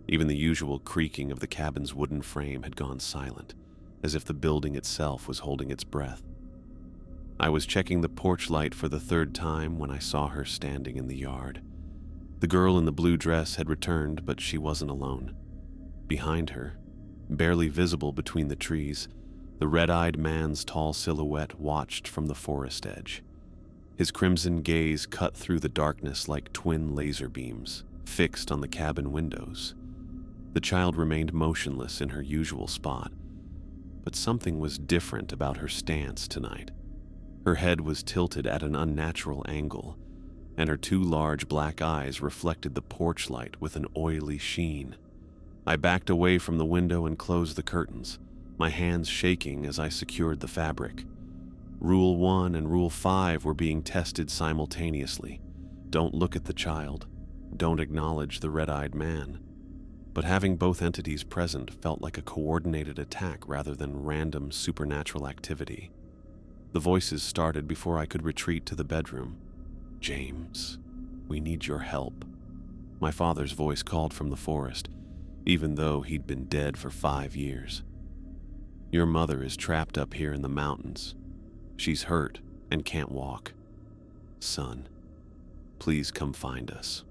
Even the usual creaking of the cabin's wooden frame had gone silent, as if the building itself was holding its breath. I was checking the porch light for the 3rd time when I saw her standing in the yard. The girl in the blue dress had returned, but she wasn't alone. Behind her, barely visible between the trees, The red-eyed man's tall silhouette watched from the forest edge. His crimson gaze cut through the darkness like twin laser beams, fixed on the cabin windows. The child remained motionless in her usual spot, but something was different about her stance tonight. Her head was tilted at an unnatural angle, and her two large black eyes reflected the porch light with an oily sheen. I backed away from the window and closed the curtains, my hands shaking as I secured the fabric. Rule 1 and Rule 5 were being tested simultaneously. Don't look at the child. Don't acknowledge the red-eyed man. But having both entities present felt like a coordinated attack rather than random supernatural activity. The voices started before I could retreat to the bedroom. "James, we need your help." My father's voice called from the forest, even though he'd been dead for 5 years. "Your mother is trapped up here in the mountains. She's hurt and can't walk. Son, please come find us."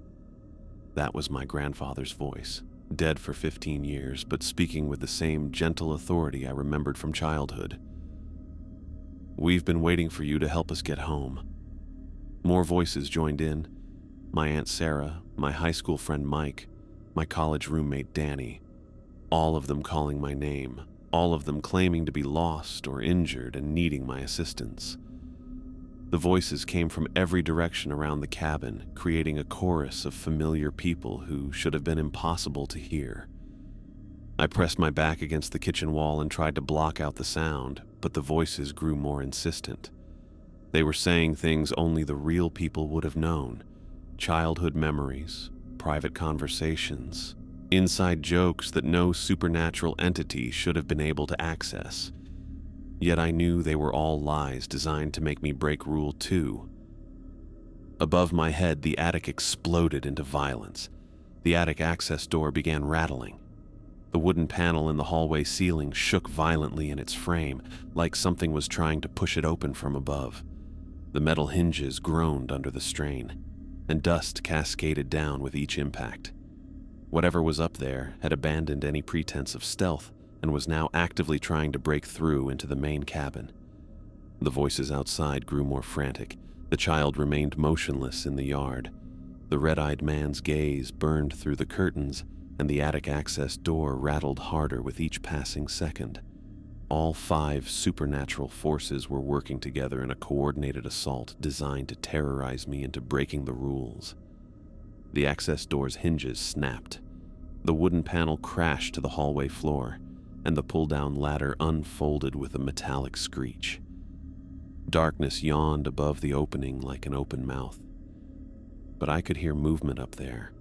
That was my grandfather's voice, dead for 15 years, but speaking with the same gentle authority I remembered from childhood. "We've been waiting for you to help us get home." More voices joined in. My Aunt Sarah, my high school friend Mike, my college roommate Danny, all of them calling my name, all of them claiming to be lost or injured and needing my assistance. The voices came from every direction around the cabin, creating a chorus of familiar people who should have been impossible to hear. I pressed my back against the kitchen wall and tried to block out the sound, but the voices grew more insistent. They were saying things only the real people would have known: childhood memories, private conversations, inside jokes that no supernatural entity should have been able to access. Yet I knew they were all lies designed to make me break Rule 2. Above my head, the attic exploded into violence. The attic access door began rattling. The wooden panel in the hallway ceiling shook violently in its frame, like something was trying to push it open from above. The metal hinges groaned under the strain, and dust cascaded down with each impact. Whatever was up there had abandoned any pretense of stealth and was now actively trying to break through into the main cabin. The voices outside grew more frantic. The child remained motionless in the yard. The red-eyed man's gaze burned through the curtains, and the attic access door rattled harder with each passing second. All 5 supernatural forces were working together in a coordinated assault designed to terrorize me into breaking the rules. The access door's hinges snapped. The wooden panel crashed to the hallway floor, and the pull-down ladder unfolded with a metallic screech. Darkness yawned above the opening like an open mouth. But I could hear movement up there.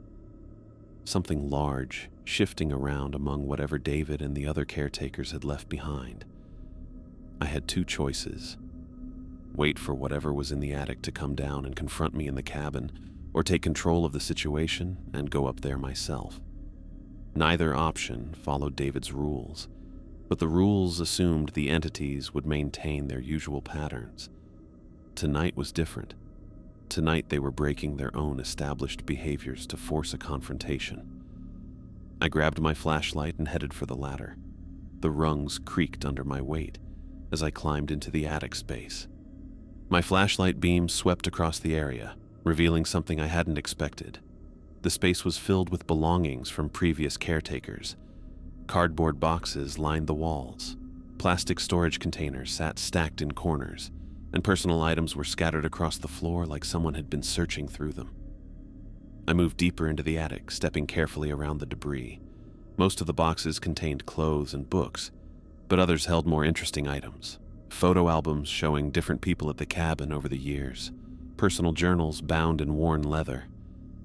Something large, shifting around among whatever David and the other caretakers had left behind. I had 2 choices: wait for whatever was in the attic to come down and confront me in the cabin, or take control of the situation and go up there myself. Neither option followed David's rules, but the rules assumed the entities would maintain their usual patterns. Tonight was different. Tonight they were breaking their own established behaviors to force a confrontation. I grabbed my flashlight and headed for the ladder. The rungs creaked under my weight as I climbed into the attic space. My flashlight beam swept across the area, revealing something I hadn't expected. The space was filled with belongings from previous caretakers. Cardboard boxes lined the walls. Plastic storage containers sat stacked in corners, and personal items were scattered across the floor like someone had been searching through them. I moved deeper into the attic, stepping carefully around the debris. Most of the boxes contained clothes and books, but others held more interesting items. Photo albums showing different people at the cabin over the years, personal journals bound in worn leather,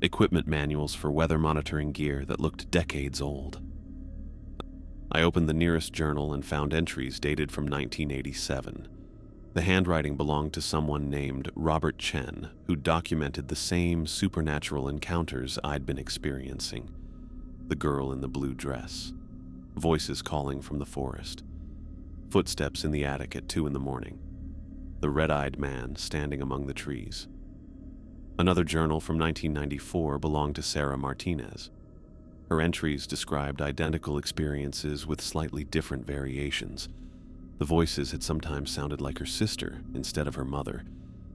equipment manuals for weather monitoring gear that looked decades old. I opened the nearest journal and found entries dated from 1987. The handwriting belonged to someone named Robert Chen, who documented the same supernatural encounters I'd been experiencing. The girl in the blue dress. Voices calling from the forest. Footsteps in the attic at 2 a.m. The red-eyed man standing among the trees. Another journal from 1994 belonged to Sarah Martinez. Her entries described identical experiences with slightly different variations. The voices had sometimes sounded like her sister instead of her mother,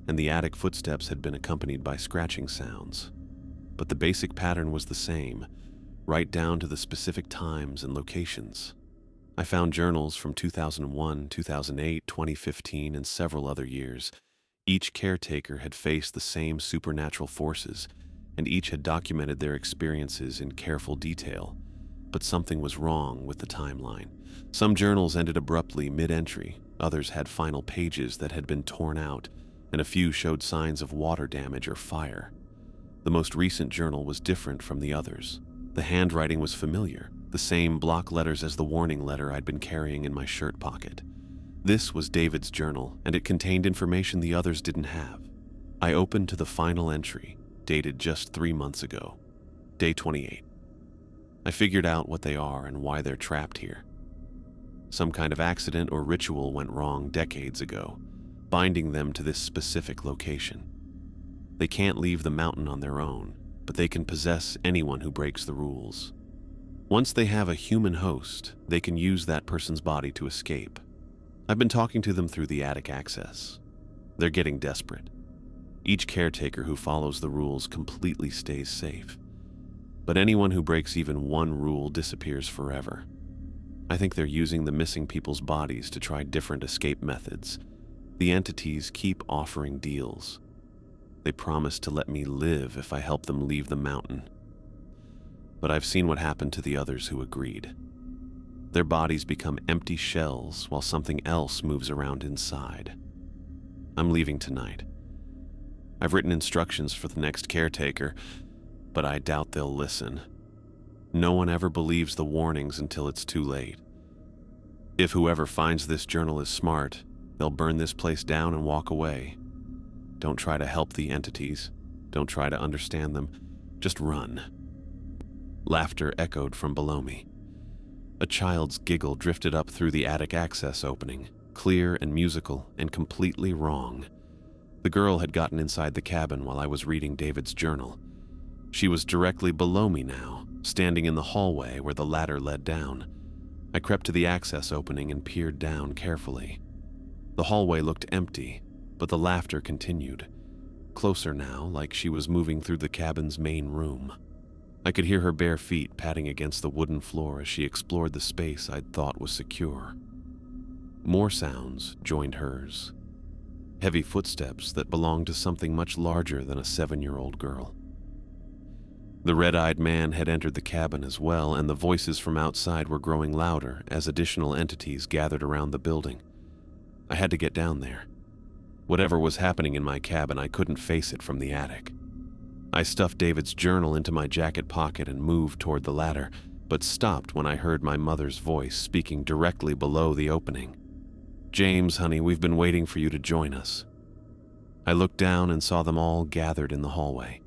and the attic footsteps had been accompanied by scratching sounds. But the basic pattern was the same, right down to the specific times and locations. I found journals from 2001, 2008, 2015, and several other years. Each caretaker had faced the same supernatural forces, and each had documented their experiences in careful detail. But something was wrong with the timeline. Some journals ended abruptly mid-entry, others had final pages that had been torn out, and a few showed signs of water damage or fire. The most recent journal was different from the others. The handwriting was familiar, the same block letters as the warning letter I'd been carrying in my shirt pocket. This was David's journal, and it contained information the others didn't have. I opened to the final entry, dated just 3 months ago, day 28. I figured out what they are and why they're trapped here. Some kind of accident or ritual went wrong decades ago, binding them to this specific location. They can't leave the mountain on their own, but they can possess anyone who breaks the rules. Once they have a human host, they can use that person's body to escape. I've been talking to them through the attic access. They're getting desperate. Each caretaker who follows the rules completely stays safe. But anyone who breaks even one rule disappears forever. I think they're using the missing people's bodies to try different escape methods. The entities keep offering deals. They promise to let me live if I help them leave the mountain. But I've seen what happened to the others who agreed. Their bodies become empty shells while something else moves around inside. I'm leaving tonight. I've written instructions for the next caretaker, but I doubt they'll listen. No one ever believes the warnings until it's too late. If whoever finds this journal is smart, they'll burn this place down and walk away. Don't try to help the entities. Don't try to understand them. Just run. Laughter echoed from below me. A child's giggle drifted up through the attic access opening, clear and musical and completely wrong. The girl had gotten inside the cabin while I was reading David's journal. She was directly below me now, standing in the hallway where the ladder led down. I crept to the access opening and peered down carefully. The hallway looked empty, but the laughter continued. Closer now, like she was moving through the cabin's main room. I could hear her bare feet patting against the wooden floor as she explored the space I'd thought was secure. More sounds joined hers. Heavy footsteps that belonged to something much larger than a 7-year-old girl. The red-eyed man had entered the cabin as well, and the voices from outside were growing louder as additional entities gathered around the building. I had to get down there. Whatever was happening in my cabin, I couldn't face it from the attic. I stuffed David's journal into my jacket pocket and moved toward the ladder, but stopped when I heard my mother's voice speaking directly below the opening. "James, honey, we've been waiting for you to join us." I looked down and saw them all gathered in the hallway.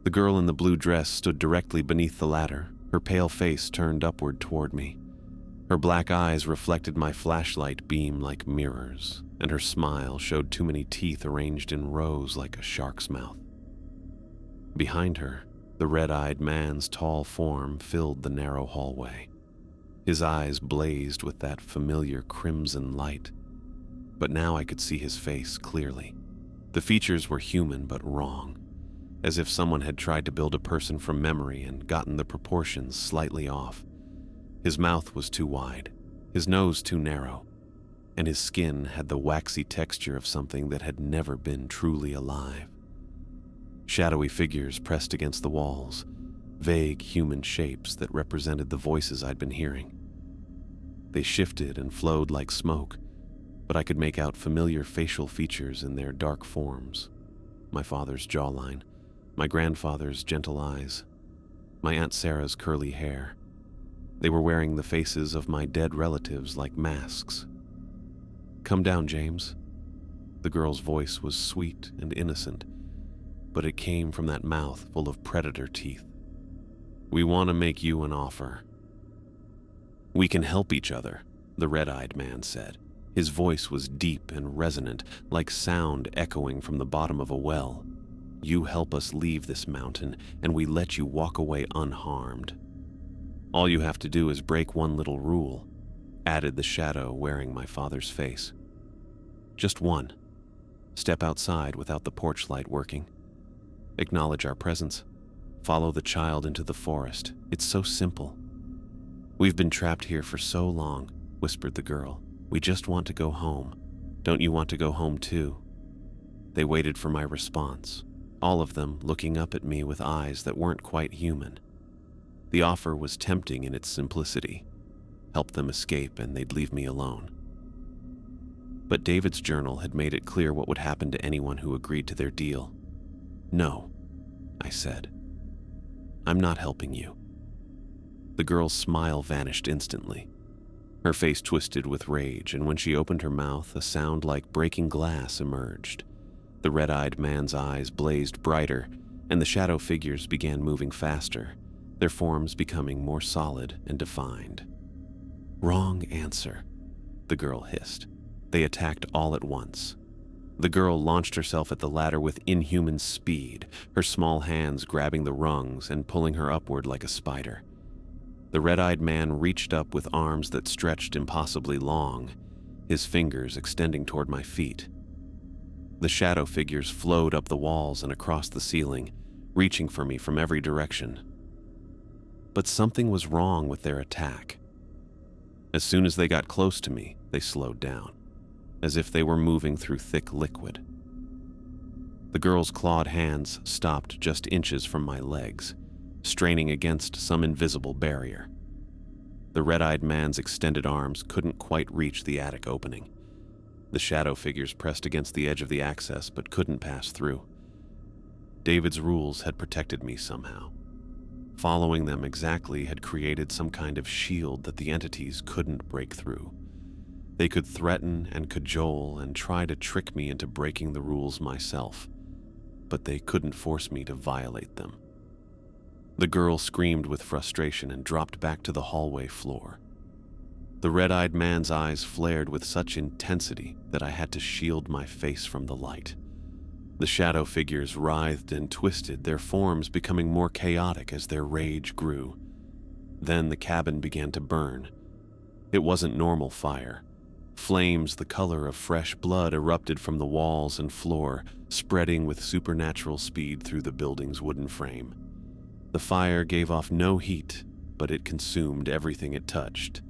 The girl in the blue dress stood directly beneath the ladder, her pale face turned upward toward me. Her black eyes reflected my flashlight beam like mirrors, and her smile showed too many teeth arranged in rows like a shark's mouth. Behind her, the red-eyed man's tall form filled the narrow hallway. His eyes blazed with that familiar crimson light. But now I could see his face clearly. The features were human but wrong, as if someone had tried to build a person from memory and gotten the proportions slightly off. His mouth was too wide, his nose too narrow, and his skin had the waxy texture of something that had never been truly alive. Shadowy figures pressed against the walls, vague human shapes that represented the voices I'd been hearing. They shifted and flowed like smoke, but I could make out familiar facial features in their dark forms. My father's jawline, my grandfather's gentle eyes, my Aunt Sarah's curly hair. They were wearing the faces of my dead relatives like masks. "Come down, James." The girl's voice was sweet and innocent, but it came from that mouth full of predator teeth. "We want to make you an offer." "We can help each other," the red-eyed man said. His voice was deep and resonant, like sound echoing from the bottom of a well. "You help us leave this mountain, and we let you walk away unharmed. All you have to do is break one little rule. added the shadow wearing my father's face. Just one. Step outside without the porch light working. Acknowledge our presence. Follow the child into the forest. It's so simple. We've been trapped here for so long, whispered the girl. We just want to go home. Don't you want to go home too? They waited for my response, all of them looking up at me with eyes that weren't quite human. The offer was tempting in its simplicity. Help them escape and they'd leave me alone. But David's journal had made it clear what would happen to anyone who agreed to their deal. No, I said. I'm not helping you. The girl's smile vanished instantly. Her face twisted with rage, and when she opened her mouth, a sound like breaking glass emerged. The red-eyed man's eyes blazed brighter, and the shadow figures began moving faster, their forms becoming more solid and defined. Wrong answer, the girl hissed. They attacked all at once. The girl launched herself at the ladder with inhuman speed, her small hands grabbing the rungs and pulling her upward like a spider. The red-eyed man reached up with arms that stretched impossibly long, his fingers extending toward my feet. The shadow figures flowed up the walls and across the ceiling, reaching for me from every direction. But something was wrong with their attack. As soon as they got close to me, they slowed down, as if they were moving through thick liquid. The girl's clawed hands stopped just inches from my legs, straining against some invisible barrier. The red-eyed man's extended arms couldn't quite reach the attic opening. The shadow figures pressed against the edge of the access but couldn't pass through. David's rules had protected me somehow. Following them exactly had created some kind of shield that the entities couldn't break through. They could threaten and cajole and try to trick me into breaking the rules myself, but they couldn't force me to violate them. The girl screamed with frustration and dropped back to the hallway floor. The red-eyed man's eyes flared with such intensity that I had to shield my face from the light. The shadow figures writhed and twisted, their forms becoming more chaotic as their rage grew. Then the cabin began to burn. It wasn't normal fire. Flames the color of fresh blood erupted from the walls and floor, spreading with supernatural speed through the building's wooden frame. The fire gave off no heat, but it consumed everything it touched,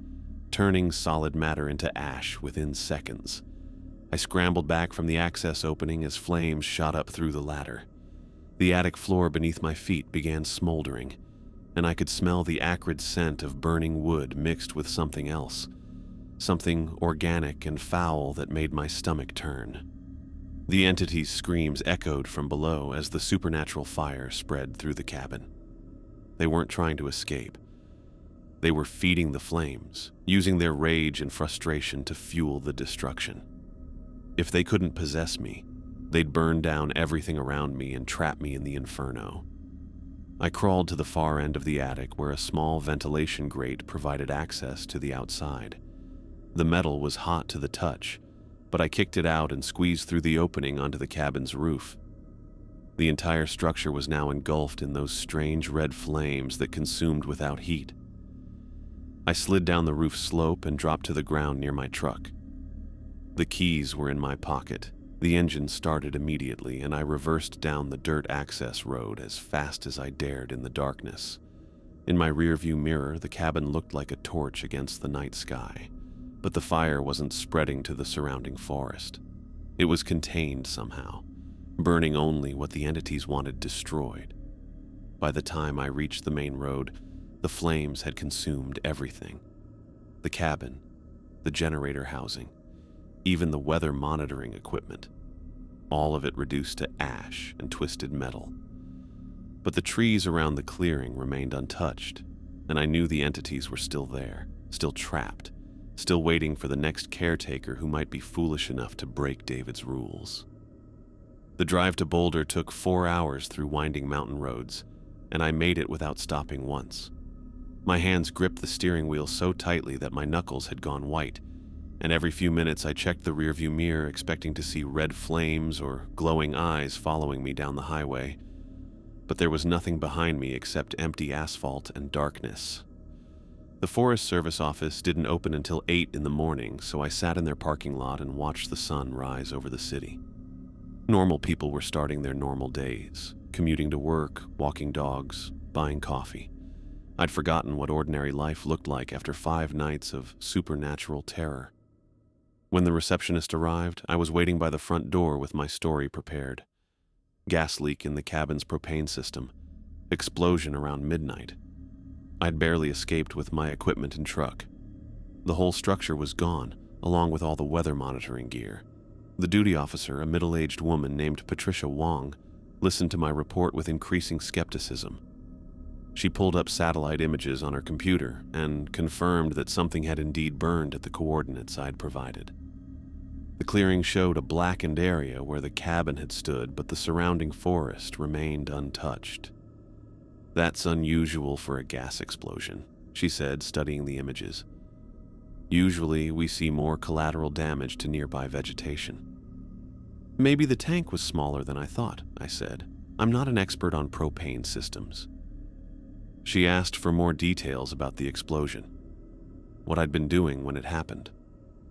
turning solid matter into ash within seconds. I scrambled back from the access opening as flames shot up through the ladder. The attic floor beneath my feet began smoldering, and I could smell the acrid scent of burning wood mixed with something else, something organic and foul that made my stomach turn. The entity's screams echoed from below as the supernatural fire spread through the cabin. They weren't trying to escape. They were feeding the flames, using their rage and frustration to fuel the destruction. If they couldn't possess me, they'd burn down everything around me and trap me in the inferno. I crawled to the far end of the attic where a small ventilation grate provided access to the outside. The metal was hot to the touch, but I kicked it out and squeezed through the opening onto the cabin's roof. The entire structure was now engulfed in those strange red flames that consumed without heat. I slid down the roof slope and dropped to the ground near my truck. The keys were in my pocket. The engine started immediately, and I reversed down the dirt access road as fast as I dared in the darkness. In my rearview mirror, the cabin looked like a torch against the night sky, but the fire wasn't spreading to the surrounding forest. It was contained somehow, burning only what the entities wanted destroyed. By the time I reached the main road, the flames had consumed everything. The cabin, the generator housing, even the weather monitoring equipment. All of it reduced to ash and twisted metal. But the trees around the clearing remained untouched, and I knew the entities were still there, still trapped, still waiting for the next caretaker who might be foolish enough to break David's rules. The drive to Boulder took 4 hours through winding mountain roads, and I made it without stopping once. My hands gripped the steering wheel so tightly that my knuckles had gone white, and every few minutes I checked the rearview mirror expecting to see red flames or glowing eyes following me down the highway. But there was nothing behind me except empty asphalt and darkness. The Forest Service office didn't open until 8 in the morning, so I sat in their parking lot and watched the sun rise over the city. Normal people were starting their normal days, commuting to work, walking dogs, buying coffee. I'd forgotten what ordinary life looked like after 5 nights of supernatural terror. When the receptionist arrived, I was waiting by the front door with my story prepared. Gas leak in the cabin's propane system. Explosion around midnight. I'd barely escaped with my equipment and truck. The whole structure was gone, along with all the weather monitoring gear. The duty officer, a middle-aged woman named Patricia Wong, listened to my report with increasing skepticism. She pulled up satellite images on her computer and confirmed that something had indeed burned at the coordinates I'd provided. The clearing showed a blackened area where the cabin had stood, but the surrounding forest remained untouched. "That's unusual for a gas explosion," she said, studying the images. "Usually, we see more collateral damage to nearby vegetation." "Maybe the tank was smaller than I thought," I said. "I'm not an expert on propane systems." She asked for more details about the explosion, what I'd been doing when it happened,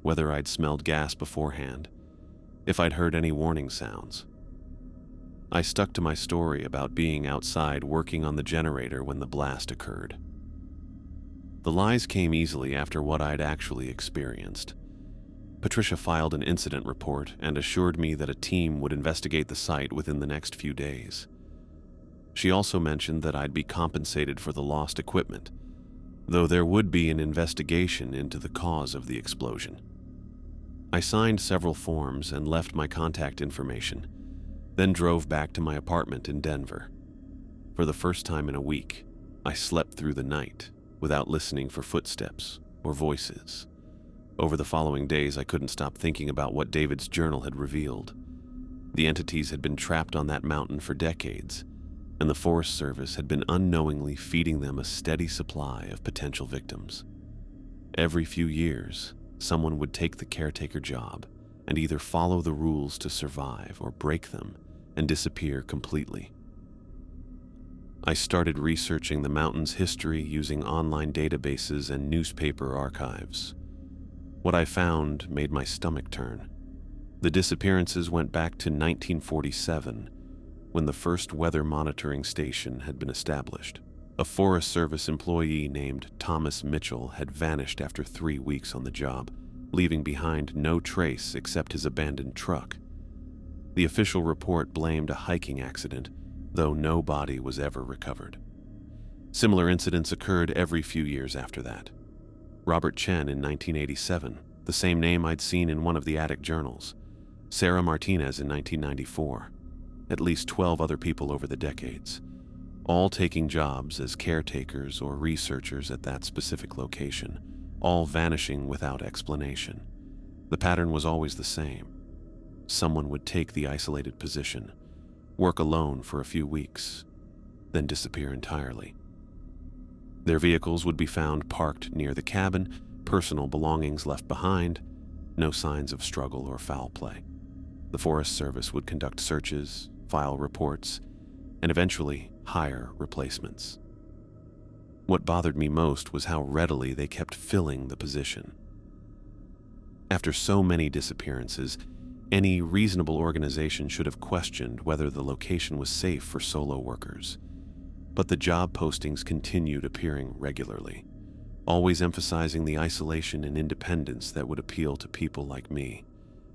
whether I'd smelled gas beforehand, if I'd heard any warning sounds. I stuck to my story about being outside working on the generator when the blast occurred. The lies came easily after what I'd actually experienced. Patricia filed an incident report and assured me that a team would investigate the site within the next few days. She also mentioned that I'd be compensated for the lost equipment, though there would be an investigation into the cause of the explosion. I signed several forms and left my contact information, then drove back to my apartment in Denver. For the first time in a week, I slept through the night without listening for footsteps or voices. Over the following days, I couldn't stop thinking about what David's journal had revealed. The entities had been trapped on that mountain for decades, and the Forest Service had been unknowingly feeding them a steady supply of potential victims. Every few years, someone would take the caretaker job and either follow the rules to survive or break them and disappear completely. I started researching the mountain's history using online databases and newspaper archives. What I found made my stomach turn. The disappearances went back to 1947, when the first weather monitoring station had been established. A Forest Service employee named Thomas Mitchell had vanished after 3 weeks on the job, leaving behind no trace except his abandoned truck. The official report blamed a hiking accident, though no body was ever recovered. Similar incidents occurred every few years after that. Robert Chen in 1987, the same name I'd seen in one of the attic journals. Sarah Martinez in 1994. At least 12 other people over the decades, all taking jobs as caretakers or researchers at that specific location, all vanishing without explanation. The pattern was always the same. Someone would take the isolated position, work alone for a few weeks, then disappear entirely. Their vehicles would be found parked near the cabin, personal belongings left behind, no signs of struggle or foul play. The Forest Service would conduct searches, file reports, and eventually hire replacements. What bothered me most was how readily they kept filling the position. After so many disappearances, any reasonable organization should have questioned whether the location was safe for solo workers. But the job postings continued appearing regularly, always emphasizing the isolation and independence that would appeal to people like me,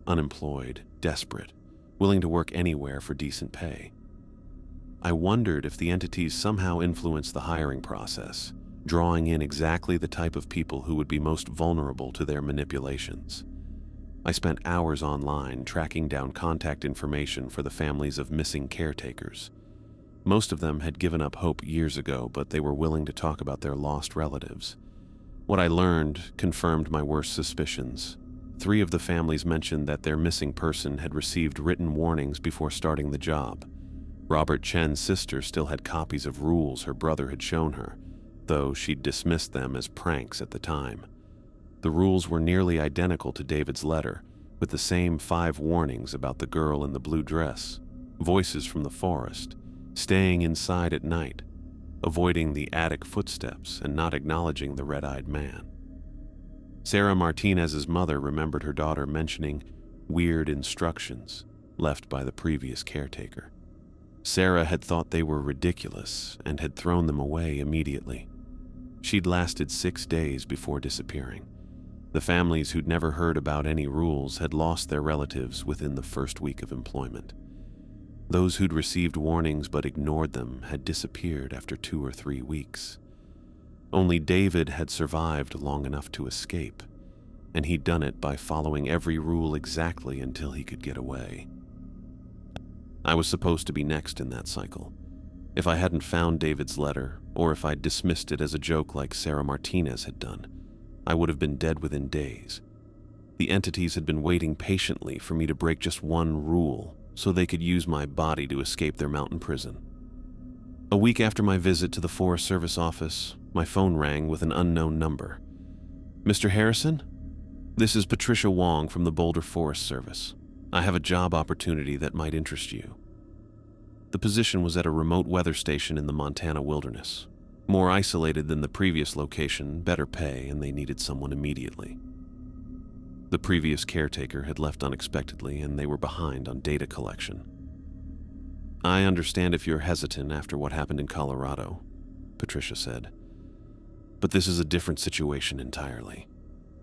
unemployed, desperate, willing to work anywhere for decent pay. I wondered if the entities somehow influenced the hiring process, drawing in exactly the type of people who would be most vulnerable to their manipulations. I spent hours online tracking down contact information for the families of missing caretakers. Most of them had given up hope years ago, but they were willing to talk about their lost relatives. What I learned confirmed my worst suspicions. 3 of the families mentioned that their missing person had received written warnings before starting the job. Robert Chen's sister still had copies of rules her brother had shown her, though she'd dismissed them as pranks at the time. The rules were nearly identical to David's letter, with the same 5 warnings about the girl in the blue dress, voices from the forest, staying inside at night, avoiding the attic footsteps and not acknowledging the red-eyed man. Sarah Martinez's mother remembered her daughter mentioning weird instructions left by the previous caretaker. Sarah had thought they were ridiculous and had thrown them away immediately. She'd lasted 6 days before disappearing. The families who'd never heard about any rules had lost their relatives within the first week of employment. Those who'd received warnings but ignored them had disappeared after 2 or 3 weeks. Only David had survived long enough to escape, and he'd done it by following every rule exactly until he could get away. I was supposed to be next in that cycle. If I hadn't found David's letter, or if I'd dismissed it as a joke like Sarah Martinez had done, I would have been dead within days. The entities had been waiting patiently for me to break just one rule so they could use my body to escape their mountain prison. A week after my visit to the Forest Service office, my phone rang with an unknown number. "Mr. Harrison? This is Patricia Wong from the Boulder Forest Service. I have a job opportunity that might interest you." The position was at a remote weather station in the Montana wilderness. More isolated than the previous location, better pay, and they needed someone immediately. The previous caretaker had left unexpectedly, and they were behind on data collection. "I understand if you're hesitant after what happened in Colorado," Patricia said. "But this is a different situation entirely.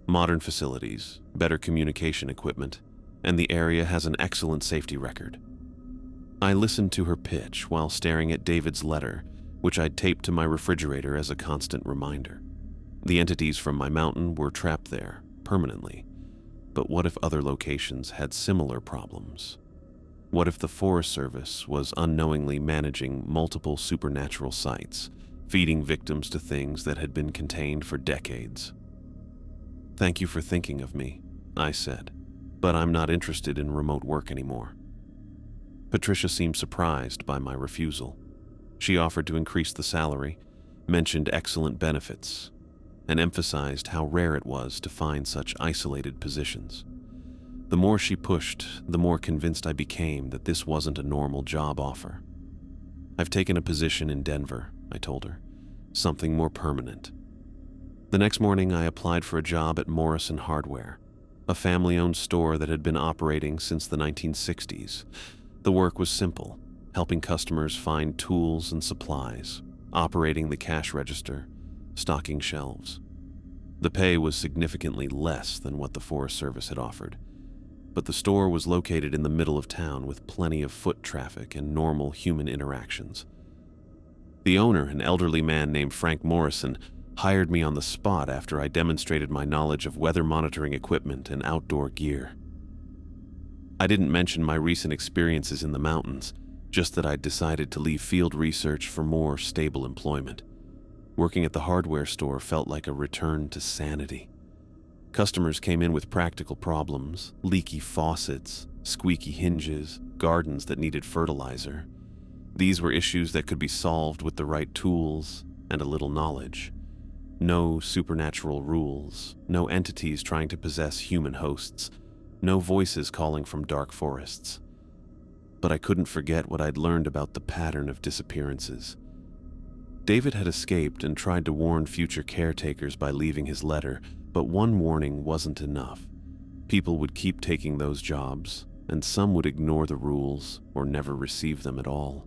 Modern facilities, better communication equipment, and the area has an excellent safety record." I listened to her pitch while staring at David's letter, which I'd taped to my refrigerator as a constant reminder. The entities from my mountain were trapped there, permanently. But what if other locations had similar problems? What if the Forest Service was unknowingly managing multiple supernatural sites, feeding victims to things that had been contained for decades? "Thank you for thinking of me," I said, "but I'm not interested in remote work anymore." Patricia seemed surprised by my refusal. She offered to increase the salary, mentioned excellent benefits, and emphasized how rare it was to find such isolated positions. The more she pushed, the more convinced I became that this wasn't a normal job offer. "I've taken a position in Denver," I told her, "something more permanent." The next morning, I applied for a job at Morrison Hardware, a family-owned store that had been operating since the 1960s. The work was simple, helping customers find tools and supplies, operating the cash register, stocking shelves. The pay was significantly less than what the Forest Service had offered, but the store was located in the middle of town with plenty of foot traffic and normal human interactions. The owner, an elderly man named Frank Morrison, hired me on the spot after I demonstrated my knowledge of weather monitoring equipment and outdoor gear. I didn't mention my recent experiences in the mountains, just that I'd decided to leave field research for more stable employment. Working at the hardware store felt like a return to sanity. Customers came in with practical problems, leaky faucets, squeaky hinges, gardens that needed fertilizer. These were issues that could be solved with the right tools and a little knowledge. No supernatural rules, no entities trying to possess human hosts, no voices calling from dark forests. But I couldn't forget what I'd learned about the pattern of disappearances. David had escaped and tried to warn future caretakers by leaving his letter, but one warning wasn't enough. People would keep taking those jobs, and some would ignore the rules or never receive them at all.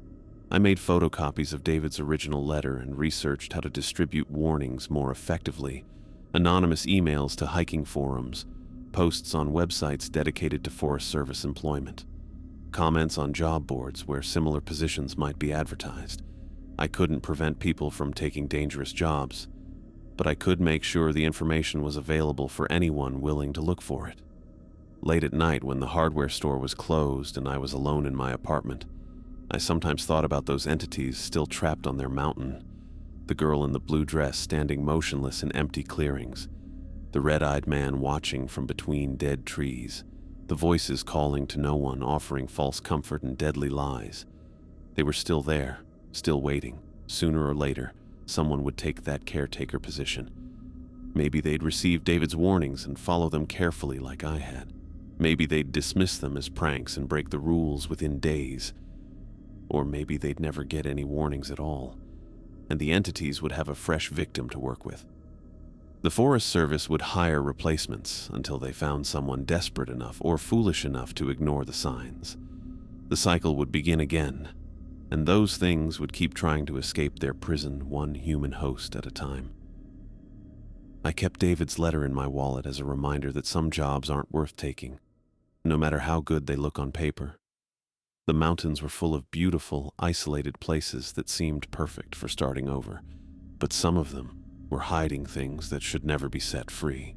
I made photocopies of David's original letter and researched how to distribute warnings more effectively. Anonymous emails to hiking forums, posts on websites dedicated to Forest Service employment, comments on job boards where similar positions might be advertised. I couldn't prevent people from taking dangerous jobs, but I could make sure the information was available for anyone willing to look for it. Late at night, when the hardware store was closed and I was alone in my apartment, I sometimes thought about those entities still trapped on their mountain. The girl in the blue dress standing motionless in empty clearings, the red-eyed man watching from between dead trees, the voices calling to no one, offering false comfort and deadly lies. They were still there, still waiting. Sooner or later, someone would take that caretaker position. Maybe they'd receive David's warnings and follow them carefully like I had. Maybe they'd dismiss them as pranks and break the rules within days. Or maybe they'd never get any warnings at all. and the entities would have a fresh victim to work with. The Forest Service would hire replacements until they found someone desperate enough or foolish enough to ignore the signs. The cycle would begin again, and those things would keep trying to escape their prison, one human host at a time. I kept David's letter in my wallet as a reminder that some jobs aren't worth taking, no matter how good they look on paper. The mountains were full of beautiful, isolated places that seemed perfect for starting over, but some of them were hiding things that should never be set free.